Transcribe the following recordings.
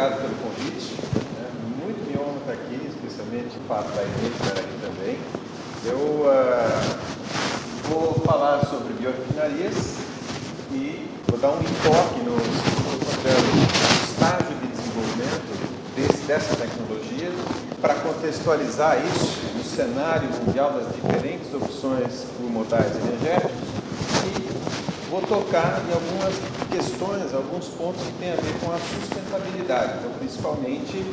obrigado pelo convite. Muito me honra estar aqui, especialmente o fato da Inês estar aqui também. Eu vou falar sobre biorefinarias e vou dar um enfoque no estágio de desenvolvimento dessa tecnologia para contextualizar isso no cenário mundial das diferentes opções por modais energéticos e vou tocar em algumas questões, alguns pontos que têm a ver com a sustentabilidade, então principalmente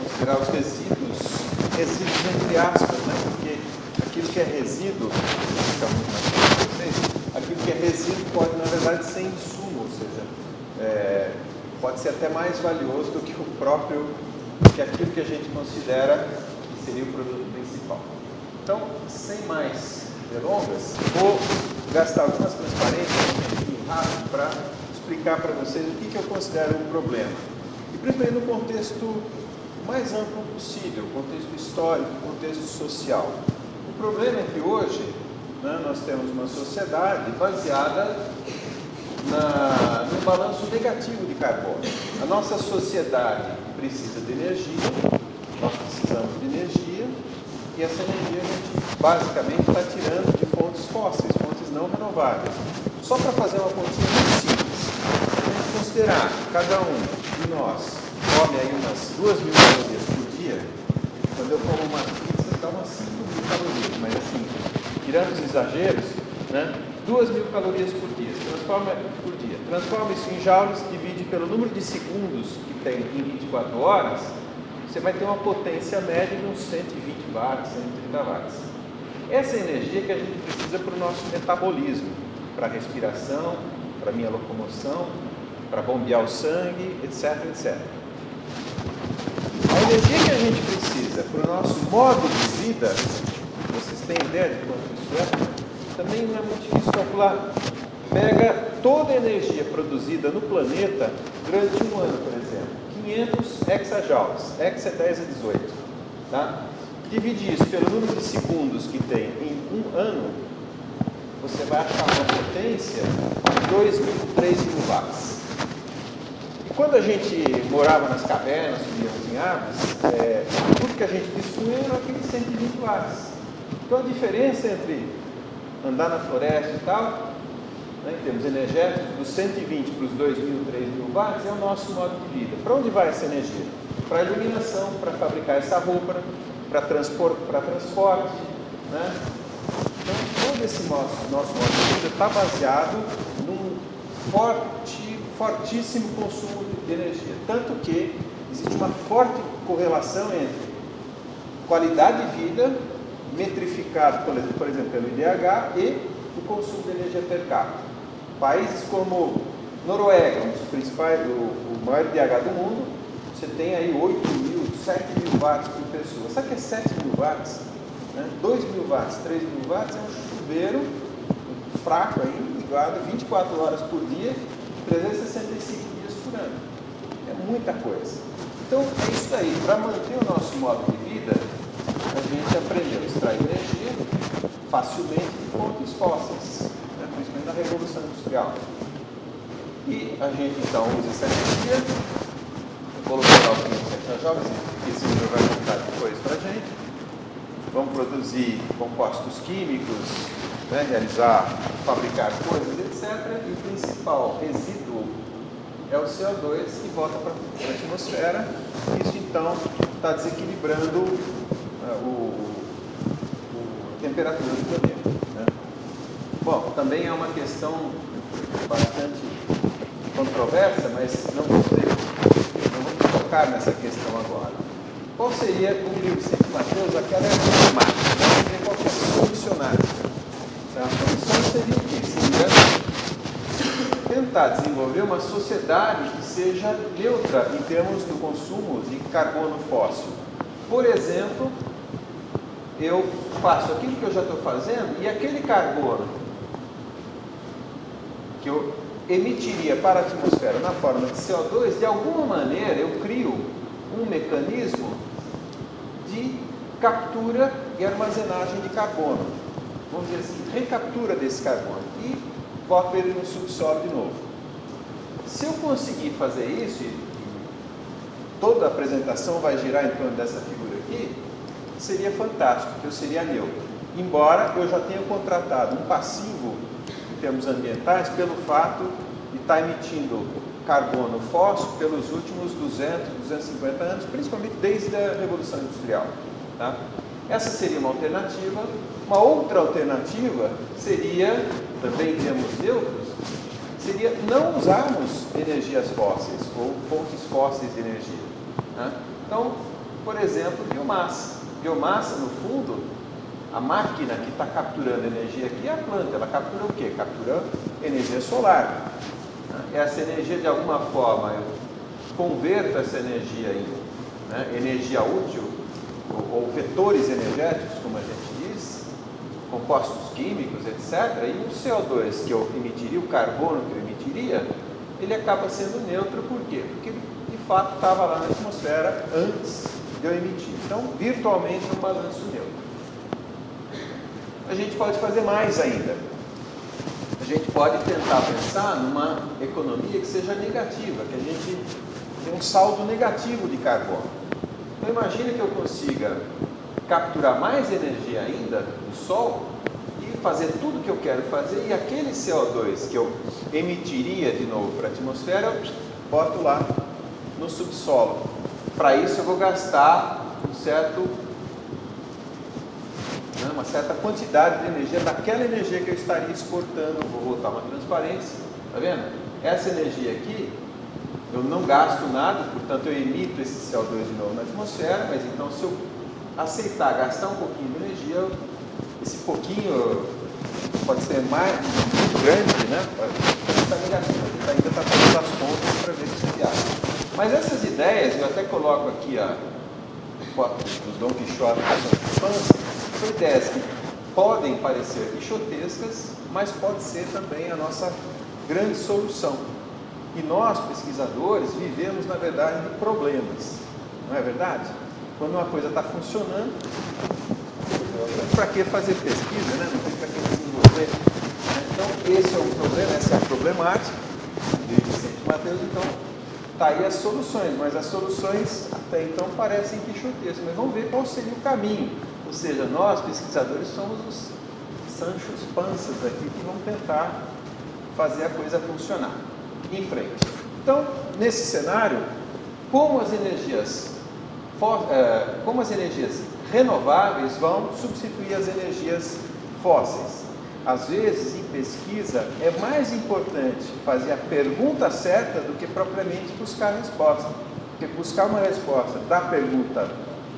considerar os resíduos entre aspas, né? Porque aquilo que é resíduo, fica muito mais claro para vocês, aquilo que é resíduo pode na verdade ser insumo, ou seja, pode ser até mais valioso do que aquilo que a gente considera que seria o produto principal. Então, sem mais delongas, vou gastar algumas transparências rápido para explicar para vocês o que eu considero um problema. E principalmente no contexto mais amplo possível, contexto histórico, contexto social. O problema é que hoje nós temos uma sociedade baseada no balanço negativo de carbono. A nossa sociedade precisa de energia, nós precisamos de energia, e essa energia a gente basicamente está tirando de fontes fósseis, fontes não renováveis. Só para fazer uma continha muito simples, se a gente considerar que cada um de nós come aí umas 2.000 calorias por dia, quando eu como uma pizza dá umas 5.000 calorias, mas assim, tirando os exageros, 2.000 calorias por dia, transforma isso em joules, divide pelo número de segundos que tem em 24 horas, você vai ter uma potência média de uns 120 watts, 130 watts. Essa é a energia que a gente precisa para o nosso metabolismo, para a respiração, para a minha locomoção, para bombear o sangue, etc, etc. A energia que a gente precisa para o nosso modo de vida, vocês têm ideia de quanto isso é? Também não é muito difícil calcular. Pega toda a energia produzida no planeta durante um ano, por exemplo, 500 exajoules, hexa é 10 a 18, tá? Divide isso pelo número de segundos que tem em um ano, você vai achar uma potência de 2.000, 3.000 watts. E quando a gente morava nas cavernas, subíamos em árvores, tudo que a gente dispunha era aqueles 120 watts. Então a diferença entre andar na floresta e tal, em termos energéticos, dos 120 para os 2.000, 3.000 watts, é o nosso modo de vida. Para onde vai essa energia? Para a iluminação, para fabricar essa roupa, para transporte, Então, todo esse nosso modo de vida está baseado num fortíssimo consumo de energia. Tanto que existe uma forte correlação entre qualidade de vida, metrificado, por exemplo, pelo IDH, e o consumo de energia per capita. Países como Noruega, um dos principais, o maior IDH do mundo, você tem aí 8.000, 7.000 watts por pessoa. Sabe o que é 7.000 watts? 2.000 watts, 3.000 watts é um chuveiro fraco aí, ligado 24 horas por dia, 365 dias por ano. É muita coisa. Então, é isso aí. Para manter o nosso modo de vida, a gente aprendeu a extrair energia facilmente de fontes fósseis, principalmente na Revolução Industrial. E a gente então usa essa energia, colocar lá os 500 jovens, que esse número vai contar depois para a gente. Vamos produzir compostos químicos, fabricar coisas, etc. E o principal resíduo é o CO2 que volta para a atmosfera. Isso então está desequilibrando a temperatura do planeta. Bom, também é uma questão bastante controversa, mas não vamos tocar nessa questão agora. Qual seria, como diz o Vicente Mateus, aquela matemática? Vamos ver qual é a solucionária. A solução seria o quê? Seria tentar desenvolver uma sociedade que seja neutra em termos do consumo de carbono fóssil. Por exemplo, eu faço aquilo que eu já estou fazendo e aquele carbono que eu emitiria para a atmosfera na forma de CO2, de alguma maneira eu crio um mecanismo de captura e armazenagem de carbono. Vamos dizer assim, recaptura desse carbono e boto ele no subsolo de novo. Se eu conseguir fazer isso, toda a apresentação vai girar em torno dessa figura aqui, seria fantástico, porque eu seria neutro. Embora eu já tenha contratado um passivo em termos ambientais pelo fato de estar emitindo carbono fóssil pelos últimos 200, 250 anos, principalmente desde a Revolução Industrial. Tá? Essa seria uma alternativa. Uma outra alternativa seria, também em termos neutros, seria não usarmos energias fósseis ou fontes fósseis de energia. Né? Então, por exemplo, biomassa. Biomassa, no fundo, a máquina que está capturando energia aqui é a planta. Ela captura o quê? Captura energia solar. Essa energia, de alguma forma, eu converto essa energia em energia útil, ou vetores energéticos, como a gente diz, compostos químicos, etc. E o CO2 que eu emitiria, o carbono que eu emitiria, ele acaba sendo neutro. Por quê? Porque ele, de fato, estava lá na atmosfera antes de eu emitir. Então, virtualmente, um balanço neutro. A gente pode fazer mais ainda. A gente pode tentar pensar numa economia que seja negativa, que a gente tenha um saldo negativo de carbono. Então imagine que eu consiga capturar mais energia ainda do Sol e fazer tudo o que eu quero fazer, e aquele CO2 que eu emitiria de novo para a atmosfera, eu boto lá no subsolo. Para isso eu vou gastar uma certa quantidade de energia daquela energia que eu estaria exportando. Vou botar uma transparência, tá vendo? Essa energia aqui, eu não gasto nada, portanto eu emito esse CO2 de novo na atmosfera, mas então se eu aceitar gastar um pouquinho de energia, esse pouquinho pode ser muito grande, né? Pode estar negativo, a gente ainda está fazendo as contas para ver se isso é viável. Mas essas ideias, eu até coloco aqui a foto do Dom Quixote da infância, são ideias que podem parecer quixotescas, mas pode ser também a nossa grande solução. E nós, pesquisadores, vivemos, na verdade, de problemas. Não é verdade? Quando uma coisa está funcionando, para que fazer pesquisa, né? Não tem para que desenvolver. Então, esse é o problema, essa é a problemática de Vicente Mateus. Então, está aí as soluções, mas as soluções até então parecem quixotescas. Mas vamos ver qual seria o caminho. Ou seja, nós, pesquisadores, somos os Sanchos Panças aqui que vão tentar fazer a coisa funcionar. Em frente. Então, nesse cenário, como as energias renováveis vão substituir as energias fósseis? Às vezes, em pesquisa, é mais importante fazer a pergunta certa do que propriamente buscar a resposta. Porque buscar uma resposta da pergunta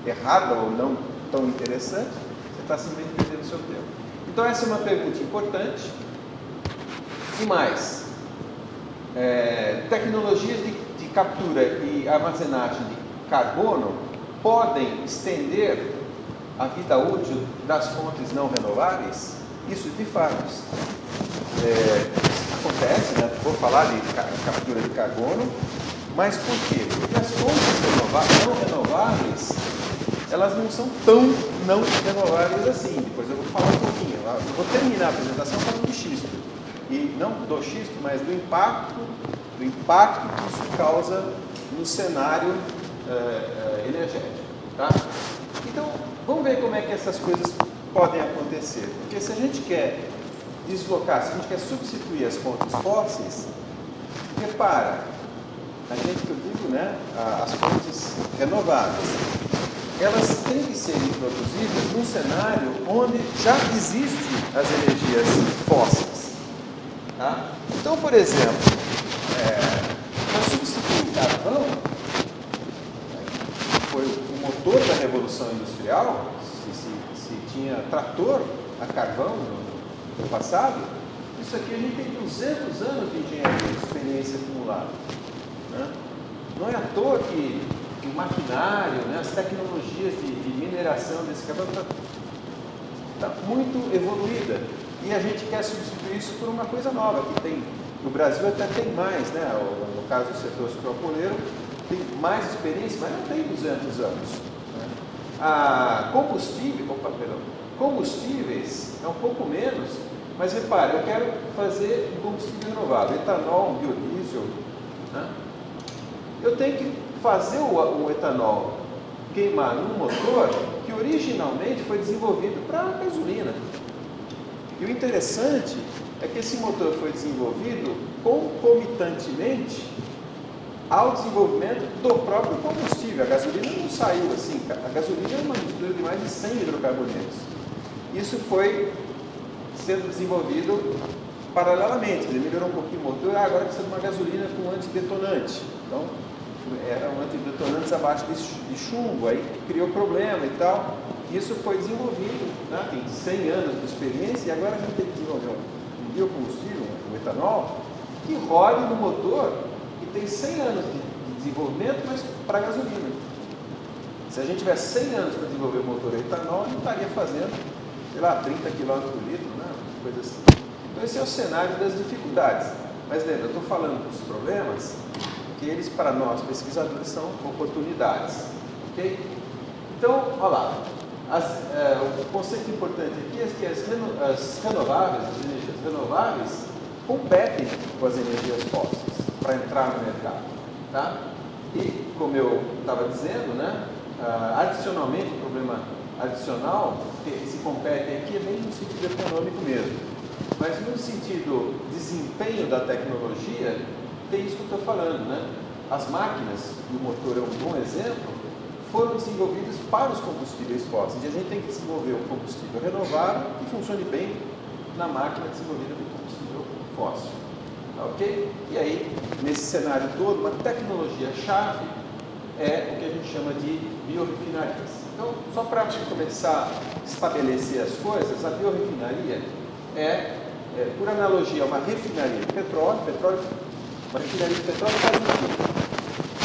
errada ou não tão interessante, você está simplesmente perdendo o seu tempo. Então, essa é uma pergunta importante. E mais, tecnologias de captura e armazenagem de carbono podem estender a vida útil das fontes não renováveis? Isso de fato acontece, né? Vou falar de captura de carbono, mas por quê? Porque as fontes não renováveis, elas não são tão não renováveis assim. Depois eu vou falar um pouquinho. Eu vou terminar a apresentação falando de xisto. E não do xisto, mas do impacto que isso causa no cenário energético. Tá? Então, vamos ver como é que essas coisas podem acontecer. Porque se a gente quer deslocar, se a gente quer substituir as fontes fósseis, repara, a gente que eu digo, né, as fontes renováveis, elas têm que ser introduzidas num cenário onde já existem as energias fósseis. Tá? Então, por exemplo, para substituir o carvão, que foi o motor da Revolução Industrial, se tinha trator a carvão no passado, isso aqui a gente tem 200 anos de engenharia de experiência acumulada. Né? Não é à toa que o maquinário, né, as tecnologias de mineração desse carvão está muito evoluída. E a gente quer substituir isso por uma coisa nova, que tem, no Brasil até tem mais, né? No caso do setor sucroalcooleiro, tem mais experiência, mas não tem 200 anos. Né? Combustíveis é um pouco menos, mas repare, eu quero fazer um combustível renovável, etanol, um biodiesel. Né? Eu tenho que fazer o etanol queimar num motor que originalmente foi desenvolvido para gasolina. E o interessante é que esse motor foi desenvolvido concomitantemente ao desenvolvimento do próprio combustível. A gasolina não saiu assim, a gasolina é uma mistura de mais de 100 hidrocarbonetos. Isso foi sendo desenvolvido paralelamente, ele melhorou um pouquinho o motor, agora precisa de uma gasolina com antidetonante. Então, eram antidetonantes abaixo de chumbo, aí criou problema e tal. Isso foi desenvolvido, né? Tem 100 anos de experiência, e agora a gente tem que desenvolver um biocombustível, um etanol, que rode no motor que tem 100 anos de desenvolvimento, mas para gasolina. Se a gente tivesse 100 anos para desenvolver o motor a etanol, a gente estaria fazendo, sei lá, 30 km por litro, né? Coisa assim. Então esse é o cenário das dificuldades. Mas lembra, eu estou falando dos problemas, que eles para nós pesquisadores são oportunidades. Ok? Então, olha lá. O conceito importante aqui é que as renováveis, as energias renováveis, competem com as energias fósseis para entrar no mercado. Tá? E, como eu estava dizendo, né, adicionalmente, o problema adicional que se compete aqui é bem no sentido econômico mesmo. Mas no sentido desempenho da tecnologia, tem isso que eu estou falando, né? As máquinas, e o motor é um bom exemplo, foram desenvolvidas para os combustíveis fósseis. E a gente tem que desenvolver um combustível renovável que funcione bem na máquina desenvolvida com combustível fóssil. Ok? E aí, nesse cenário todo, uma tecnologia-chave é o que a gente chama de biorrefinarias. Então, só para começar a estabelecer as coisas, a biorrefinaria por analogia, uma refinaria de petróleo. Uma refinaria de petróleo faz o quê?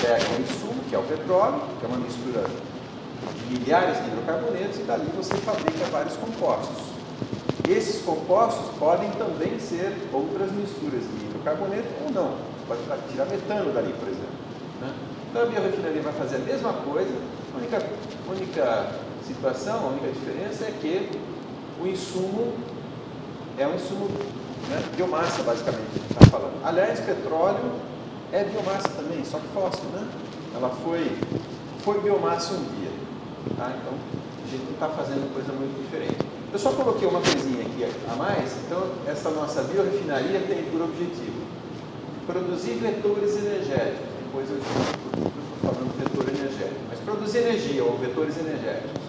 Pega um insumo, que é o petróleo, que é uma mistura de milhares de hidrocarbonetos, e dali você fabrica vários compostos. Esses compostos podem também ser outras misturas de hidrocarboneto ou não. Você pode tirar metano dali, por exemplo. Né? Então a biorrefinaria vai fazer a mesma coisa. A única situação, a única diferença é que o insumo é um insumo, né, biomassa, basicamente, que a gente está falando. Aliás, petróleo é biomassa também, só que fóssil, né? Ela foi biomassa um dia. Tá? Então, a gente não está fazendo coisa muito diferente. Eu só coloquei uma coisinha aqui a mais. Então, essa nossa biorefinaria tem por objetivo produzir vetores energéticos. Depois eu estou falando vetor energético. Mas produzir energia ou vetores energéticos,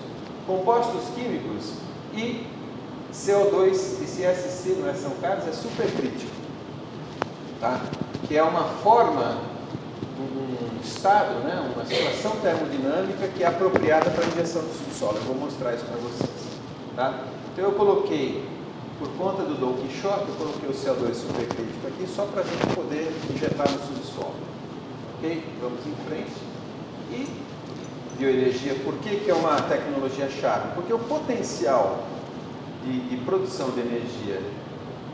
compostos químicos e CO2, esse SC não são caros, é supercrítico, tá? Que é uma forma, um estado, né? Uma situação termodinâmica que é apropriada para a injeção do subsolo. Eu vou mostrar isso para vocês. Tá? Então eu coloquei, por conta do Don Quixote, eu coloquei o CO2 supercrítico aqui só para a gente poder injetar no subsolo. Ok? Vamos em frente. E bioenergia, por que é uma tecnologia-chave? Porque o potencial de produção de energia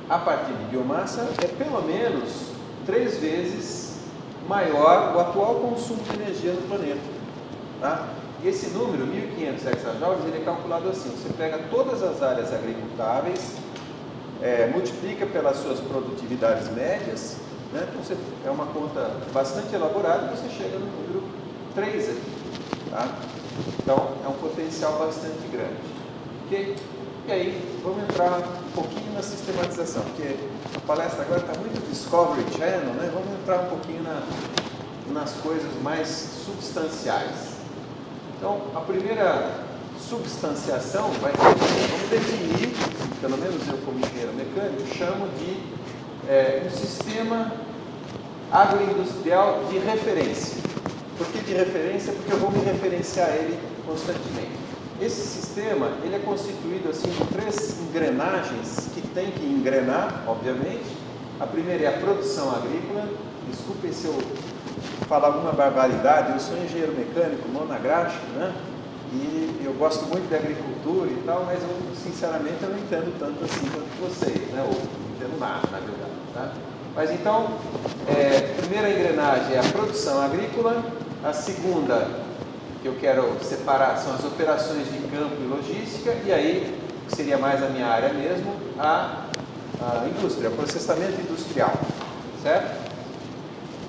a partir de biomassa é pelo menos 3 vezes maior o atual consumo de energia no planeta. Tá? E esse número, 1.500 hexajoules, ele é calculado assim: você pega todas as áreas agricultáveis, multiplica pelas suas produtividades médias, né? Então é uma conta bastante elaborada e você chega no número 3 aqui. Tá? Então é um potencial bastante grande. Ok? E aí, vamos entrar um pouquinho na sistematização, porque a palestra agora está muito Discovery Channel, né? Vamos entrar um pouquinho nas coisas mais substanciais. Então, a primeira substanciação vai ser, vamos definir, pelo menos eu como engenheiro mecânico, chamo de um sistema agroindustrial de referência. Por que de referência? Porque eu vou me referenciar a ele constantemente. Esse sistema, ele é constituído assim de 3 engrenagens que tem que engrenar, obviamente. A primeira é a produção agrícola. Desculpem se eu falar alguma barbaridade, eu sou engenheiro mecânico, monográfico, né? E eu gosto muito de agricultura e tal, mas eu, sinceramente, eu não entendo tanto assim quanto vocês, né? Ou não entendo nada, na verdade, tá? Mas então, a primeira engrenagem é a produção agrícola. A segunda que eu quero separar são as operações de campo e logística, e aí, que seria mais a minha área mesmo, a indústria, o processamento industrial, certo?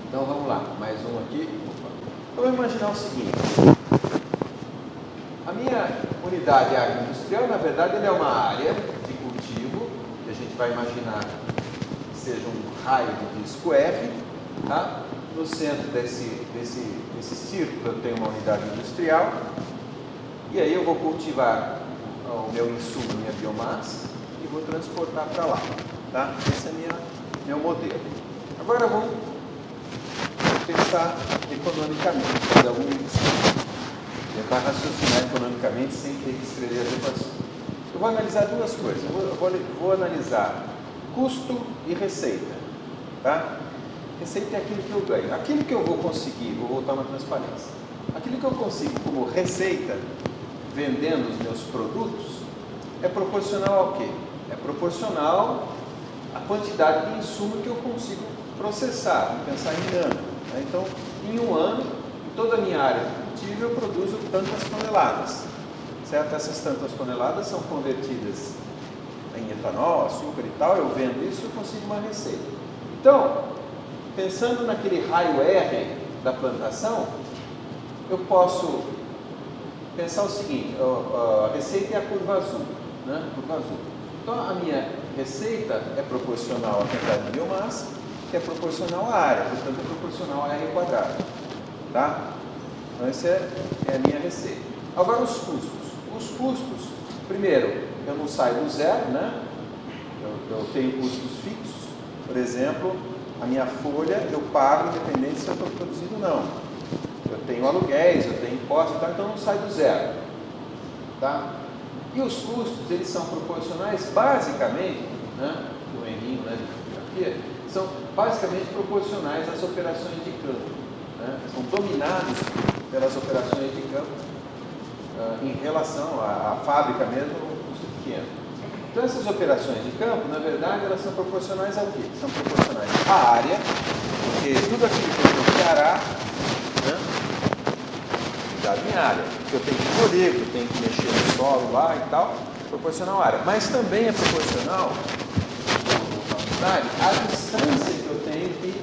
Então vamos lá, mais um aqui. Então, vamos imaginar o seguinte. A minha unidade agroindustrial, na verdade, ele é uma área de cultivo, que a gente vai imaginar que seja um raio de disco R, tá? No centro desse círculo eu tenho uma unidade industrial, e aí eu vou cultivar o meu insumo, minha biomassa, e vou transportar para lá, tá? Esse é meu modelo. Agora vamos pensar economicamente, fazer algum tentar raciocinar economicamente sem ter que escrever as equações. Eu vou analisar duas coisas. Eu vou analisar custo e receita, tá? Receita é aquilo que eu ganho. Aquilo que eu vou conseguir, vou voltar uma transparência. Aquilo que eu consigo como receita, vendendo os meus produtos, é proporcional ao quê? É proporcional à quantidade de insumo que eu consigo processar. Vamos pensar em ano, né? Então, em um ano, em toda a minha área de cultivo, eu produzo tantas toneladas, certo? Essas tantas toneladas são convertidas em etanol, açúcar e tal, eu vendo isso e consigo uma receita. Então, pensando naquele raio R da plantação, eu posso pensar o seguinte, a receita é a curva azul, né? Curva azul. Então, a minha receita é proporcional à quantidade de biomassa, que é proporcional à área, portanto é proporcional a R quadrado, tá? Então, essa é a minha receita. Agora, os custos. Os custos, primeiro, eu não saio do zero, né? Eu tenho custos fixos. Por exemplo, a minha folha eu pago independente se eu estou produzindo ou não. Eu tenho aluguéis, eu tenho impostos, então eu não saio do zero, tá? E os custos, eles são proporcionais basicamente, né? O Henrique, né, de fotografia, são basicamente proporcionais às operações de campo, né? São dominados pelas operações de campo em relação à fábrica mesmo, um custo pequeno. Então, essas operações de campo, na verdade, elas são proporcionais ao quê? São proporcionais à área, porque tudo aquilo que eu tenho que arar, né, da minha área, que eu tenho que colher, que eu tenho que mexer no solo lá e tal, proporcional à área. Mas também é proporcional à distância que eu tenho que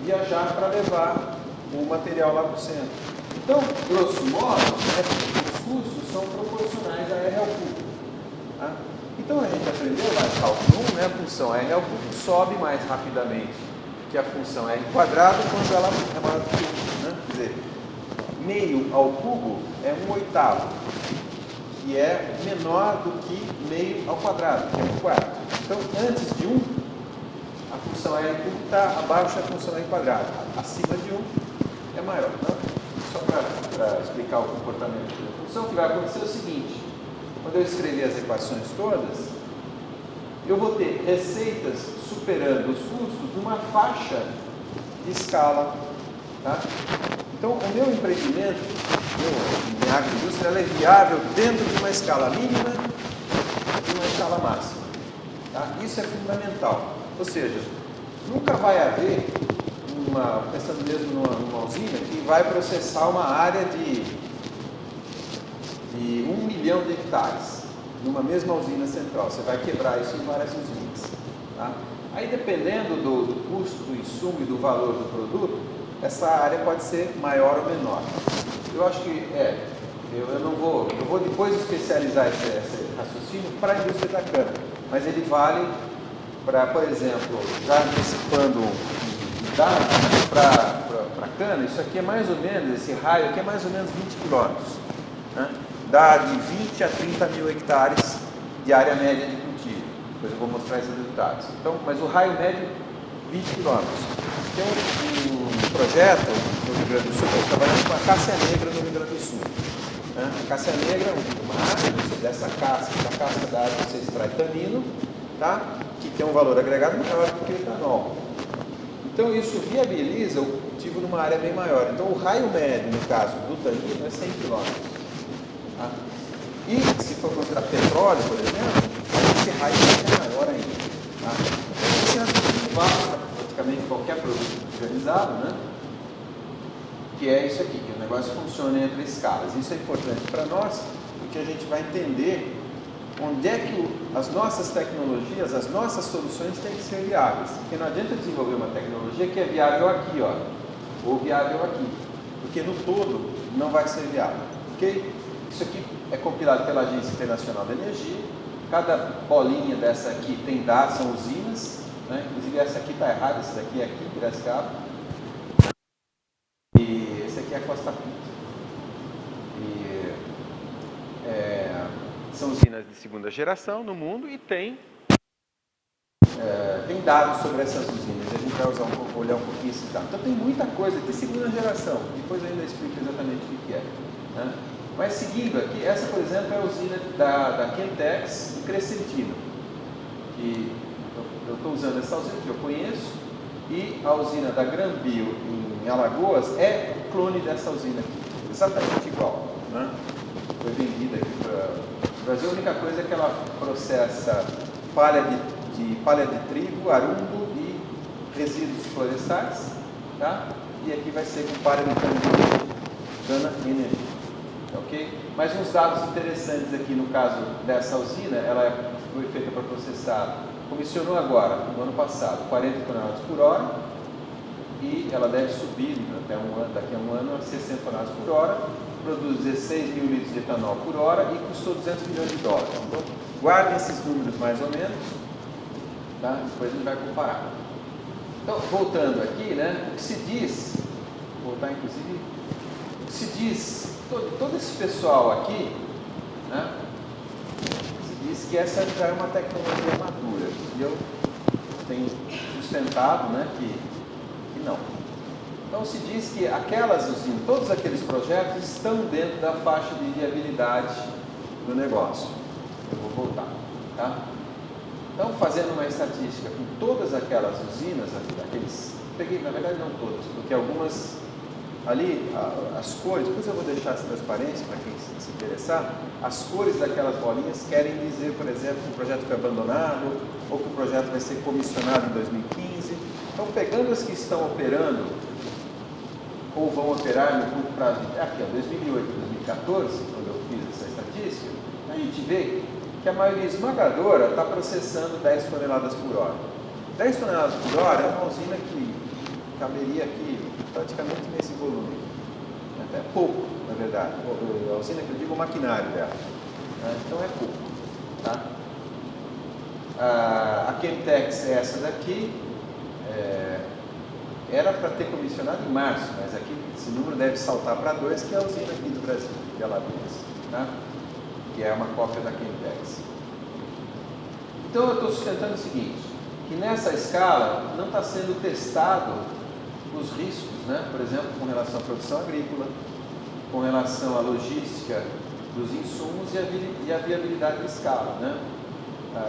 viajar para levar o material lá para o centro. Então, grosso modo, os custos são proporcionais a R ao cubo. Tá? Então, a gente aprendeu lá em cálculo 1, né, a função R ao cubo sobe mais rapidamente que a função R quadrado quando ela é maior que 1. Né? Quer dizer, meio ao cubo é 1/8, que é menor do que meio ao quadrado, que é 1/4. Então, antes de 1, a função R cubo está abaixo da função R quadrado. Acima de 1 é maior. Não? Só para explicar o comportamento da função, o que vai acontecer é o seguinte: quando eu escrever as equações todas, eu vou ter receitas superando os custos numa faixa de escala. Tá? Então, o meu empreendimento, minha agroindústria, ela é viável dentro de uma escala mínima e uma escala máxima. Tá? Isso é fundamental. Ou seja, nunca vai haver pensando mesmo numa usina que vai processar uma área de 1 milhão de hectares numa mesma usina central. Você vai quebrar isso em várias usinas. Tá? Aí, dependendo do custo do insumo e do valor do produto, essa área pode ser maior ou menor. Eu acho que eu vou depois especializar esse raciocínio para a indústria da cana, mas ele vale para, por exemplo, já antecipando dados para cana, isso aqui é mais ou menos, esse raio aqui é mais ou menos 20 quilômetros. Né? Dá de 20 a 30 mil hectares de área média de cultivo. Depois eu vou mostrar esses resultados. Então, mas o raio médio, 20 quilômetros. Tem um projeto no Rio Grande do Sul, eu trabalhando com a cássia negra no Rio Grande do Sul. Né? A cássia negra é uma árvore, dessa casca da árvore você extrai tanino, tá? Que tem um valor agregado maior do que o etanol. Então, isso viabiliza o cultivo numa área bem maior. Então, o raio médio, no caso do tanino, é 100 km. Tá? E, se for considerar petróleo, por exemplo, esse raio é maior ainda. Tá? Esse é vale para praticamente qualquer produto industrializado, né? Que é isso aqui, que o negócio funciona entre escalas. Isso é importante para nós, porque a gente vai entender onde é que as nossas tecnologias, as nossas soluções têm que ser viáveis. Porque não adianta desenvolver uma tecnologia que é viável aqui, ó, ou viável aqui. porque no todo não vai ser viável, ok? Isso aqui é compilado pela Agência Internacional da Energia. Cada bolinha dessa aqui tem dados, são usinas, né? Inclusive essa aqui está errada, essa daqui é aqui, Piracicaba. E esse aqui é a Costa Pinto. São usinas de segunda geração no mundo e tem dados sobre essas usinas. A gente vai olhar um pouquinho esses dados. Então tem muita coisa de segunda geração. Depois eu ainda explico exatamente o que é. Né? Mas seguindo aqui, essa por exemplo é a usina da Kentex em Crescentino. Que eu estou usando essa usina que eu conheço, e a usina da Granbio em Alagoas é o clone dessa usina aqui. Exatamente igual. Né? Foi vendida aqui para o Brasil. A única coisa é que ela processa palha de trigo, arumbo e resíduos florestais, tá? E aqui vai ser com palha de cana energia, ok? Mas uns dados interessantes aqui no caso dessa usina, ela foi feita para processar, comissionou agora, no ano passado, 40 toneladas por hora, e ela deve subir daqui a um ano a 60 toneladas por hora, produz 16 mil litros de etanol por hora e custou 200 milhões de dólares. Então, guardem esses números mais ou menos, tá? Depois a gente vai comparar. Então, voltando aqui, né, o que se diz, vou voltar inclusive, o que se diz, todo esse pessoal aqui, né, se diz que essa já é uma tecnologia madura, e eu tenho sustentado, né, que não. Então se diz que aquelas usinas, todos aqueles projetos estão dentro da faixa de viabilidade do negócio. Eu vou voltar, tá? Então, fazendo uma estatística com todas aquelas usinas, peguei, na verdade não todas, porque algumas ali, as cores, depois eu vou deixar essa transparência para quem se interessar, as cores daquelas bolinhas querem dizer, por exemplo, que o projeto foi abandonado, ou que o projeto vai ser comissionado em 2015. Então, pegando as que estão operando, ou vão operar no curto prazo, aqui, 2008, 2014, quando eu fiz essa estatística, a gente vê que a maioria esmagadora está processando 10 toneladas por hora. 10 toneladas por hora é uma usina que caberia aqui praticamente nesse volume. É pouco, na verdade. A usina que eu digo, o maquinário dela. Então é pouco. Tá? A Kentex é essa daqui. Era para ter comissionado em março, mas aqui esse número deve saltar para 2, que é a usina aqui do Brasil, de Alagoas, tá? Que é uma cópia da Kentex. Então eu estou sustentando o seguinte, que nessa escala não está sendo testado os riscos, né? Por exemplo, com relação à produção agrícola, com relação à logística dos insumos e a viabilidade de escala, né?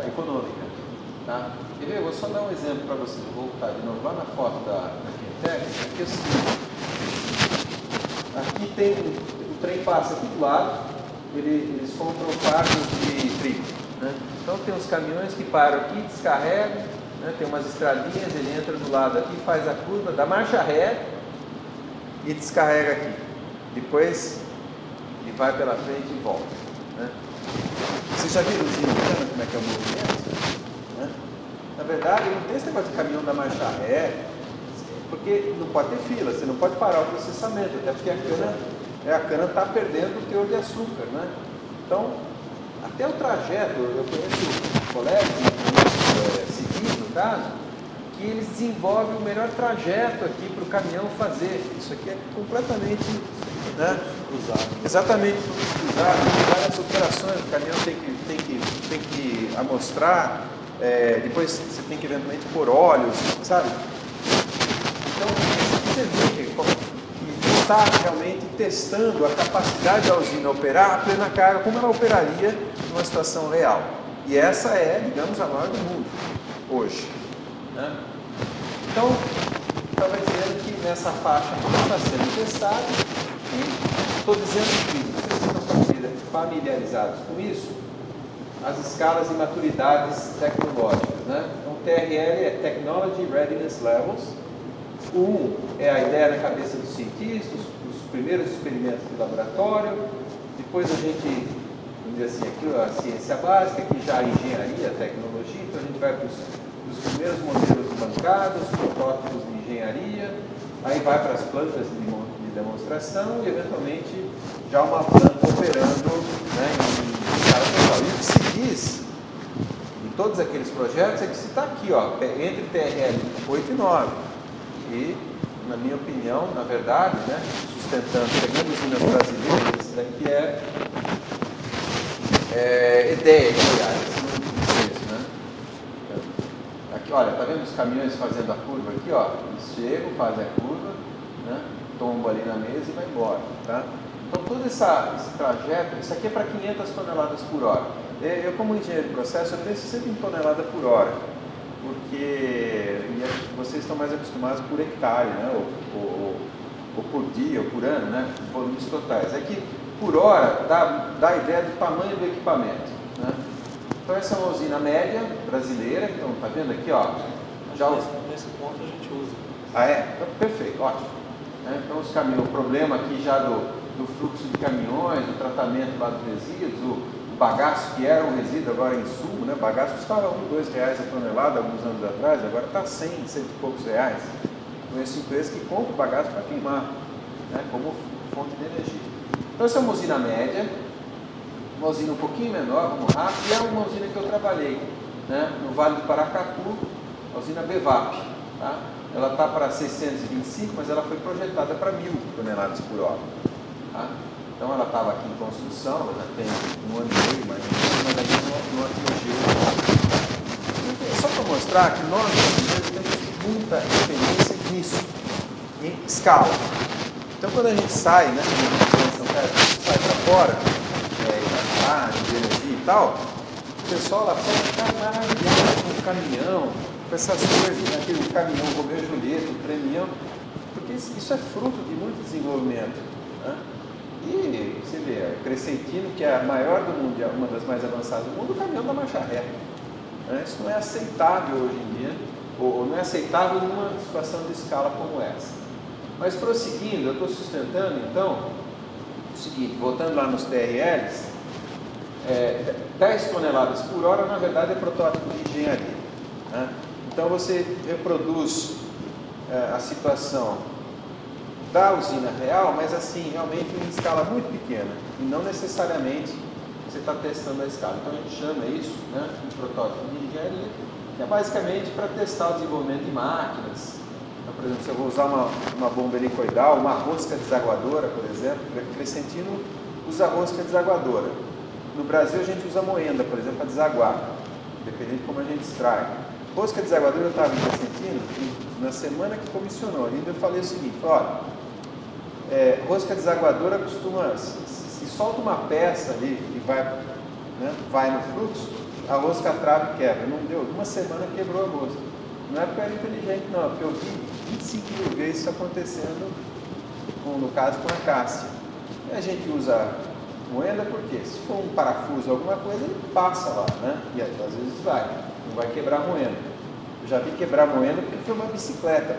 Econômica. Tá? Quer ver? Eu vou só dar um exemplo para vocês. Vou voltar de novo lá na foto da Kentex. Aqui é o seguinte. Aqui tem o trem passa aqui do lado. Eles compram fardos de trigo. Né? Então tem uns caminhões que param aqui, descarregam. Né? Tem umas estradinhas, ele entra do lado aqui, faz a curva, dá marcha ré e descarrega aqui. Depois ele vai pela frente e volta. Né? Vocês já viram os indianos como é que é o movimento? Na verdade, não tem esse negócio de caminhão da marcha ré, porque não pode ter fila, você não pode parar o processamento, até porque a cana está perdendo o teor de açúcar, né? Então, até o trajeto, eu conheço colegas, civis no caso, que eles desenvolvem o melhor trajeto aqui para o caminhão fazer. Isso aqui é completamente, né, cruzado. Exatamente cruzado, várias operações, o caminhão tem que amostrar. Depois você tem que eventualmente pôr óleos, sabe? Então, você vê que está realmente testando a capacidade da usina operar a plena carga, como ela operaria numa situação real. E essa é, digamos, a maior do mundo, hoje. Né? Então, estava dizendo que nessa faixa está sendo testado, e estou dizendo que vocês estão familiarizados com isso, as escalas de maturidades tecnológicas, né? Então, TRL é Technology Readiness Levels. O 1 é a ideia na cabeça dos cientistas, os primeiros experimentos de laboratório. Depois a gente, vamos dizer assim, aqui a ciência básica, aqui já a engenharia, a tecnologia. Então a gente vai para os primeiros modelos de bancada, os protótipos de engenharia, aí vai para as plantas de demonstração e, eventualmente, já uma planta operando, né, em escala total. E o que se diz em todos aqueles projetos é que se está aqui, ó, entre TRL 8 e 9. E, na minha opinião, na verdade, né, sustentando, pegando usinas brasileiras, isso daqui é ideia, aliás, né? Aqui, olha, tá vendo os caminhões fazendo a curva aqui, ó? Eles chegam, fazem a curva, né? Tombam ali na mesa e vai embora, tá? Então, todo esse trajeto, isso aqui é para 500 toneladas por hora. Eu, como engenheiro de processo, eu penso sempre em tonelada por hora, porque vocês estão mais acostumados por hectare, né? Ou por dia, ou por ano, né? Volumes totais. É que por hora dá a ideia do tamanho do equipamento, né? Então essa é uma usina média brasileira, então tá vendo aqui, ó. Nesse ponto a gente usa. Ah, é? Então, perfeito, ótimo. Então os caminhões, o problema aqui já do fluxo de caminhões, do tratamento lá dos resíduos, o bagaço que era um resíduo, agora é insumo, né? Bagaço custava R$1, R$2 a tonelada alguns anos atrás, agora está 100, cento e poucos reais. Conheço empresas que compram bagaço para queimar, né? Como fonte de energia. Então essa é uma usina média, uma usina um pouquinho menor, vamos rápido, e é uma usina que eu trabalhei, né? No Vale do Paracatu, a usina BEVAP, tá? Ela está para 625, mas ela foi projetada para 1.000 toneladas por hora, tá? Então ela estava aqui em construção, ela já tem 1 ano e meio, mas ainda não atingiu. Só para mostrar que nós brasileiros temos muita experiência nisso, em escala. Então quando a gente sai, né, sai para fora, de energia e tal, o pessoal lá fora fica maravilhado com o caminhão, com essas coisas, né, aquele caminhão Romeo e Julieta, o tremião, porque isso é fruto de muito desenvolvimento, né? E você vê, Crescentino, que é a maior do mundo, é uma das mais avançadas do mundo, o caminhão da marcha ré. Isso não é aceitável hoje em dia, ou não é aceitável numa situação de escala como essa. Mas prosseguindo, eu estou sustentando então o seguinte, voltando lá nos TRLs, 10 toneladas por hora, na verdade, é protótipo de engenharia, né? Então você reproduz a situação da usina real, mas assim, realmente em escala muito pequena, e não necessariamente você está testando a escala. Então a gente chama isso, né, de protótipo de engenharia, que é basicamente para testar o desenvolvimento de máquinas. Então, por exemplo, se eu vou usar uma bomba helicoidal, uma rosca desaguadora, por exemplo, o Crescentino usa rosca desaguadora. No Brasil a gente usa moenda, por exemplo, para desaguar, dependendo de como a gente extrai. Rosca desaguadora, eu estava em Crescentino, na semana que comissionou, ainda eu falei o seguinte, olha, rosca desaguadora costuma, se solta uma peça ali e vai no fluxo, a rosca trava e quebra. Não deu, uma semana quebrou a rosca. Não é porque era inteligente não, porque eu vi 25 mil vezes isso acontecendo, no caso com a Cássia. E a gente usa moenda porque se for um parafuso ou alguma coisa, ele passa lá, né? E às vezes não vai quebrar a moenda. Eu já vi quebrar a moenda porque foi uma bicicleta.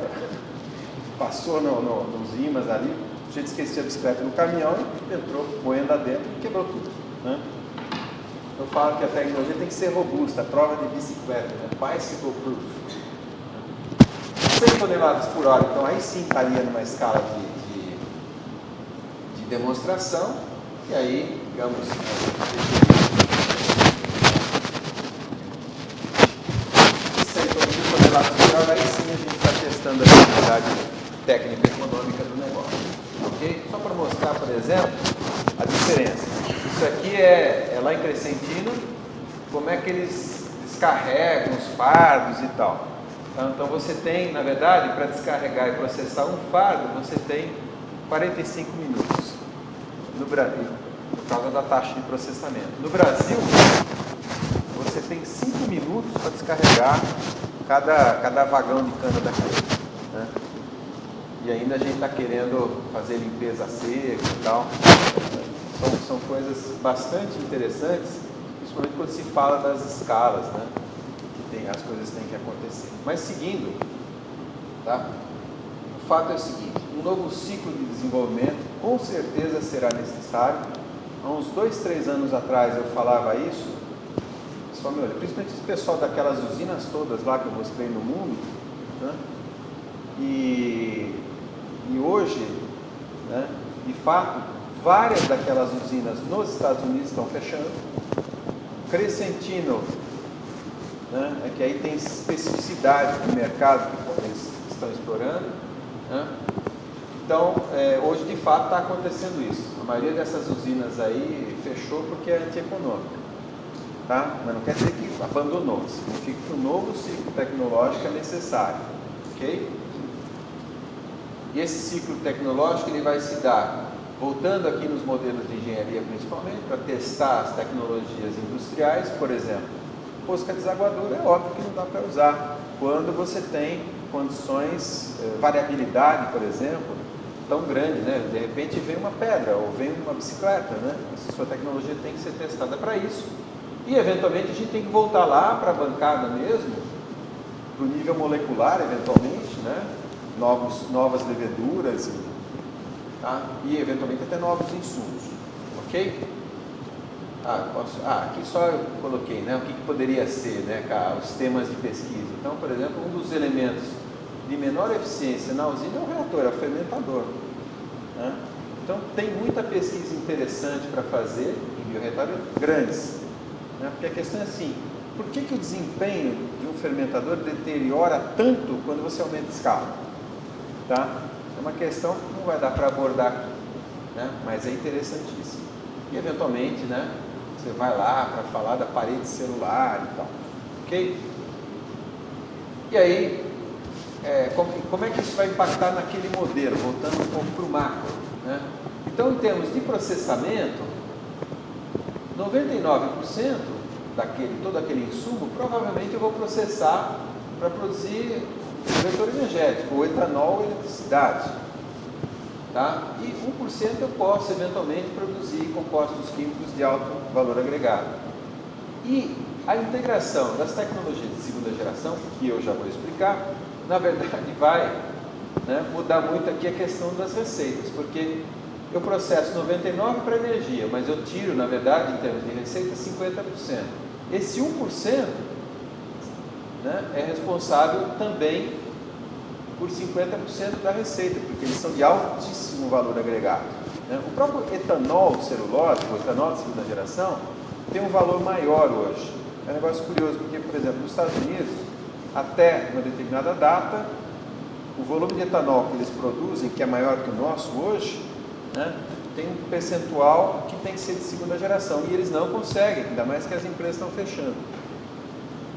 Passou nos ímãs ali, a gente esquecia a bicicleta no caminhão e entrou moenda dentro e quebrou tudo, né? Eu falo que a tecnologia tem que ser robusta, a prova de bicicleta, né? Bicycle proof. 100 toneladas por hora, então aí sim estaria numa escala de demonstração, e aí, digamos, 100 toneladas por hora, aí sim a gente está testando a viabilidade técnica e econômica do negócio, ok? Só para mostrar, por exemplo, a diferença. Isso aqui é lá em Crescentino, como é que eles descarregam os fardos e tal. Então você tem, na verdade, para descarregar e processar um fardo, você tem 45 minutos no Brasil, por causa da taxa de processamento. No Brasil, você tem 5 minutos para descarregar cada vagão de cana da caneta, né? E ainda a gente está querendo fazer limpeza seca e tal. Então, são coisas bastante interessantes, principalmente quando se fala das escalas, né? As coisas têm que acontecer. Mas seguindo, tá? O fato é o seguinte, um novo ciclo de desenvolvimento com certeza será necessário. Há uns 2, 3 anos atrás eu falava isso, principalmente esse pessoal daquelas usinas todas lá que eu mostrei no mundo, né? E hoje né? De fato, várias daquelas usinas nos Estados Unidos estão fechando. Crescentino, né? É que aí tem especificidade do mercado que eles estão explorando, né? Então, hoje de fato está acontecendo isso. A maioria dessas usinas aí fechou porque é antieconômica, tá? Mas não quer dizer que abandonou, significa que um novo ciclo tecnológico é necessário, ok? E esse ciclo tecnológico ele vai se dar, voltando aqui nos modelos de engenharia principalmente, para testar as tecnologias industriais, por exemplo, rosca desaguadora é óbvio que não dá para usar quando você tem condições, variabilidade, por exemplo, tão grande, né? De repente vem uma pedra ou vem uma bicicleta, né? Essa sua tecnologia tem que ser testada para isso. E eventualmente a gente tem que voltar lá para a bancada mesmo, para o nível molecular, eventualmente, né? Novas leveduras, tá? E eventualmente até novos insumos, ok? Aqui só eu coloquei, né? O que poderia ser, né, os temas de pesquisa. Então, por exemplo, um dos elementos de menor eficiência na usina é o reator, é o fermentador, né? Então tem muita pesquisa interessante para fazer em bioreatores grandes, né? Porque a questão é assim, por que o desempenho de um fermentador deteriora tanto quando você aumenta a escala? Tá? É uma questão que não vai dar para abordar aqui, né? Mas é interessantíssimo. E eventualmente, né, você vai lá para falar da parede celular e tal, ok? E aí, como é que isso vai impactar naquele modelo, voltando um pouco para o macro, né? Então, em termos de processamento, 99% todo aquele insumo, provavelmente eu vou processar para produzir vetor energético, ou etanol ou eletricidade, tá? E 1% eu posso eventualmente produzir compostos químicos de alto valor agregado. E a integração das tecnologias de segunda geração, que eu já vou explicar, na verdade vai, né, mudar muito aqui a questão das receitas, porque eu processo 99% para energia, mas eu tiro, na verdade, em termos de receita, 50%. Esse 1%, né, é responsável também por 50% da receita, porque eles são de altíssimo valor agregado, né? O próprio etanol celulose, o etanol de segunda geração, tem um valor maior hoje. É um negócio curioso, porque, por exemplo, nos Estados Unidos, até uma determinada data, o volume de etanol que eles produzem, que é maior que o nosso hoje, né, tem um percentual que tem que ser de segunda geração, e eles não conseguem, ainda mais que as empresas estão fechando.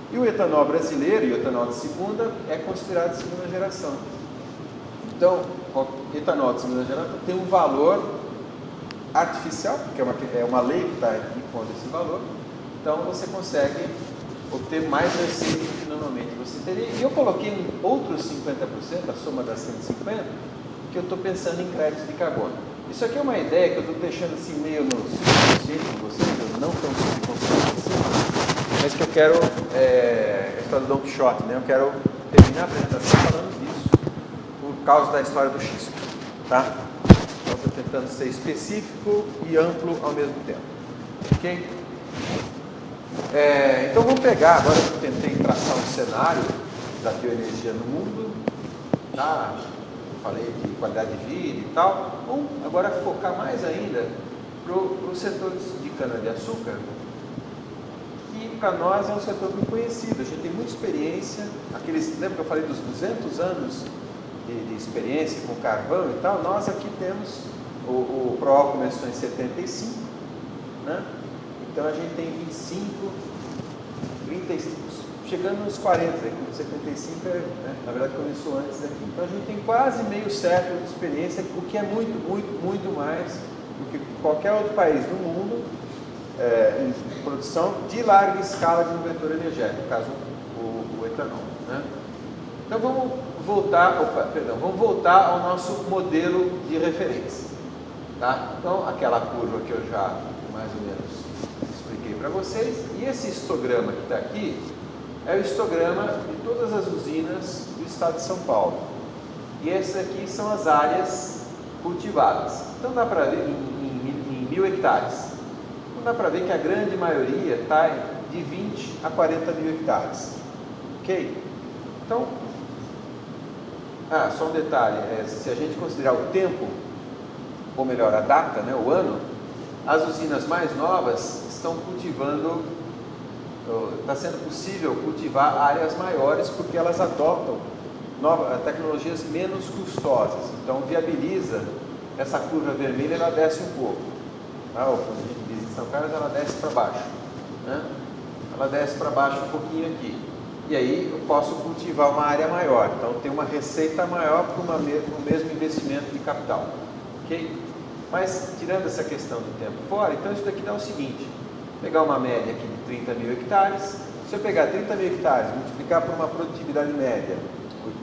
E o etanol brasileiro e o etanol de segunda é considerado de segunda geração. Então, o etanol de segunda geração tem um valor artificial, porque é uma lei que está impondo esse valor, então você consegue obter mais receita do que normalmente você teria. E eu coloquei outros 50%, a soma das 150%, que eu estou pensando em créditos de carbono. Isso aqui é uma ideia que eu estou deixando assim meio no subconsciente com vocês, eu não tão subconsciente assim, mas que eu quero, a história do Don Quixote, né? Eu quero terminar a apresentação falando disso, por causa da história do xisto, tá? Então estou tentando ser específico e amplo ao mesmo tempo, ok? Então vamos pegar, agora eu tentei traçar um cenário da bioenergia no mundo, tá? Falei de qualidade de vida e tal. Vamos agora focar mais ainda para o setor de cana-de-açúcar, que para nós é um setor muito conhecido, a gente tem muita experiência, lembra que eu falei dos 200 anos de experiência com carvão e tal? Nós aqui temos, o PROAL começou em 75, né? Então a gente tem 25, 35, chegando nos 40, 75 na verdade começou antes daqui. Então a gente tem quase meio século de experiência, o que é muito, muito, muito mais do que qualquer outro país do mundo em produção de larga escala de um vetor energético, no caso o etanol, né? Então vamos voltar ao nosso modelo de referência, tá? Então aquela curva que eu já mais ou menos expliquei para vocês, e esse histograma que está aqui é o histograma de todas as usinas do estado de São Paulo. E essas aqui são as áreas cultivadas. Então dá para ver em 1.000 hectares. Então dá para ver que a grande maioria está de 20 a 40 mil hectares. Ok? Então, só um detalhe, se a gente considerar o tempo ou melhor, a data, né, o ano, as usinas mais novas estão cultivando, está sendo possível cultivar áreas maiores porque elas adotam tecnologias menos custosas. Então, viabiliza essa curva vermelha, ela desce um pouco. Ou quando a gente diz em São Carlos, ela desce para baixo. Né? Ela desce para baixo um pouquinho aqui. E aí eu posso cultivar uma área maior. Então, tem uma receita maior para o mesmo investimento de capital. Ok? Mas, tirando essa questão do tempo fora, então isso daqui dá o seguinte. Vou pegar uma média aqui de 30 mil hectares. Se eu pegar 30 mil hectares, multiplicar por uma produtividade média,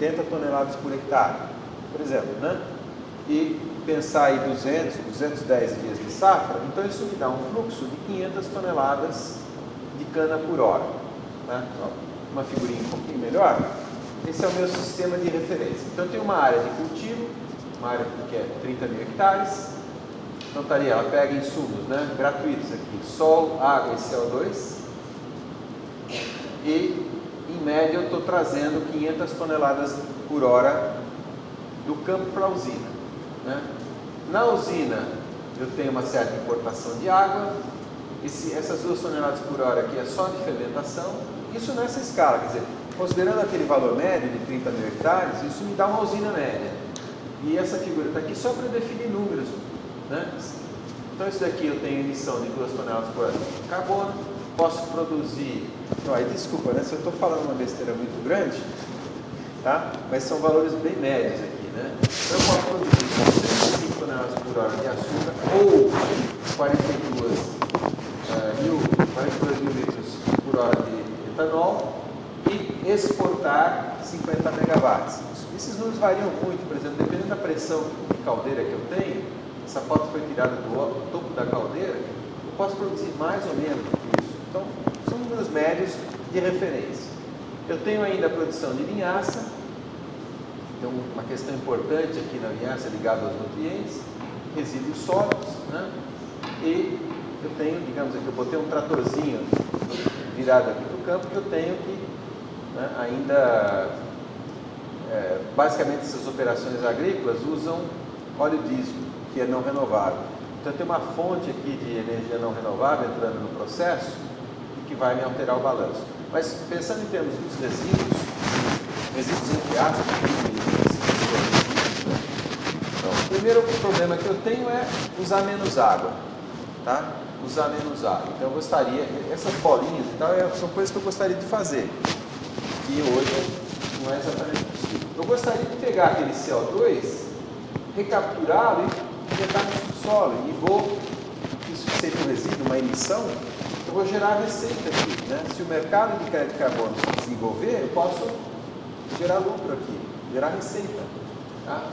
80 toneladas por hectare, por exemplo, né? E pensar em 210 dias de safra, então isso me dá um fluxo de 500 toneladas de cana por hora. Né? Uma figurinha um pouquinho melhor. Esse é o meu sistema de referência. Então eu tenho uma área de cultivo, uma área que é 30 mil hectares. Então estaria, ela pega insumos, né, gratuitos aqui, sol, água e CO2. E, em média, eu estou trazendo 500 toneladas por hora do campo para a usina. Né? Na usina, eu tenho uma certa importação de água. Essas 2 toneladas por hora aqui é só de fermentação. Isso nessa escala, quer dizer, considerando aquele valor médio de 30 mil hectares, isso me dá uma usina média. E essa figura está aqui só para definir números. Né? Então, isso daqui eu tenho emissão de 2 toneladas por hora de carbono. Posso produzir... desculpa, né? Se eu estou falando uma besteira muito grande, tá? Mas são valores bem médios aqui, né? Então, eu posso produzir 105 toneladas por hora de açúcar ou 42 mil litros por hora de etanol e exportar 50 megawatts. Esses números variam muito, por exemplo, dependendo da pressão de caldeira que eu tenho. Essa foto foi tirada do topo da caldeira. Eu posso produzir mais ou menos isso. Então, são números médios de referência. Eu tenho ainda a produção de linhaça. Tem uma questão importante aqui na linhaça ligada aos nutrientes, resíduos sólidos, né? E eu tenho, digamos aqui, eu botei um tratorzinho virado aqui para o campo que eu tenho que, né, ainda, basicamente essas operações agrícolas usam óleo diesel, que é não renovável. Então tem uma fonte aqui de energia não renovável entrando no processo e que vai me alterar o balanço. Mas pensando em termos dos resíduos entre aspas, então, o primeiro problema que eu tenho é usar menos água, tá? Usar menos água. Então eu gostaria, essas bolinhas e tal, são coisas que eu gostaria de fazer, que hoje não é exatamente possível. Eu gostaria de pegar aquele CO2, recapturá-lo e injetar no subsolo, e vou, isso seja um resíduo, uma emissão, eu vou gerar receita aqui, né? Se o mercado de crédito de carbono se desenvolver, eu posso gerar lucro aqui, gerar receita, tá?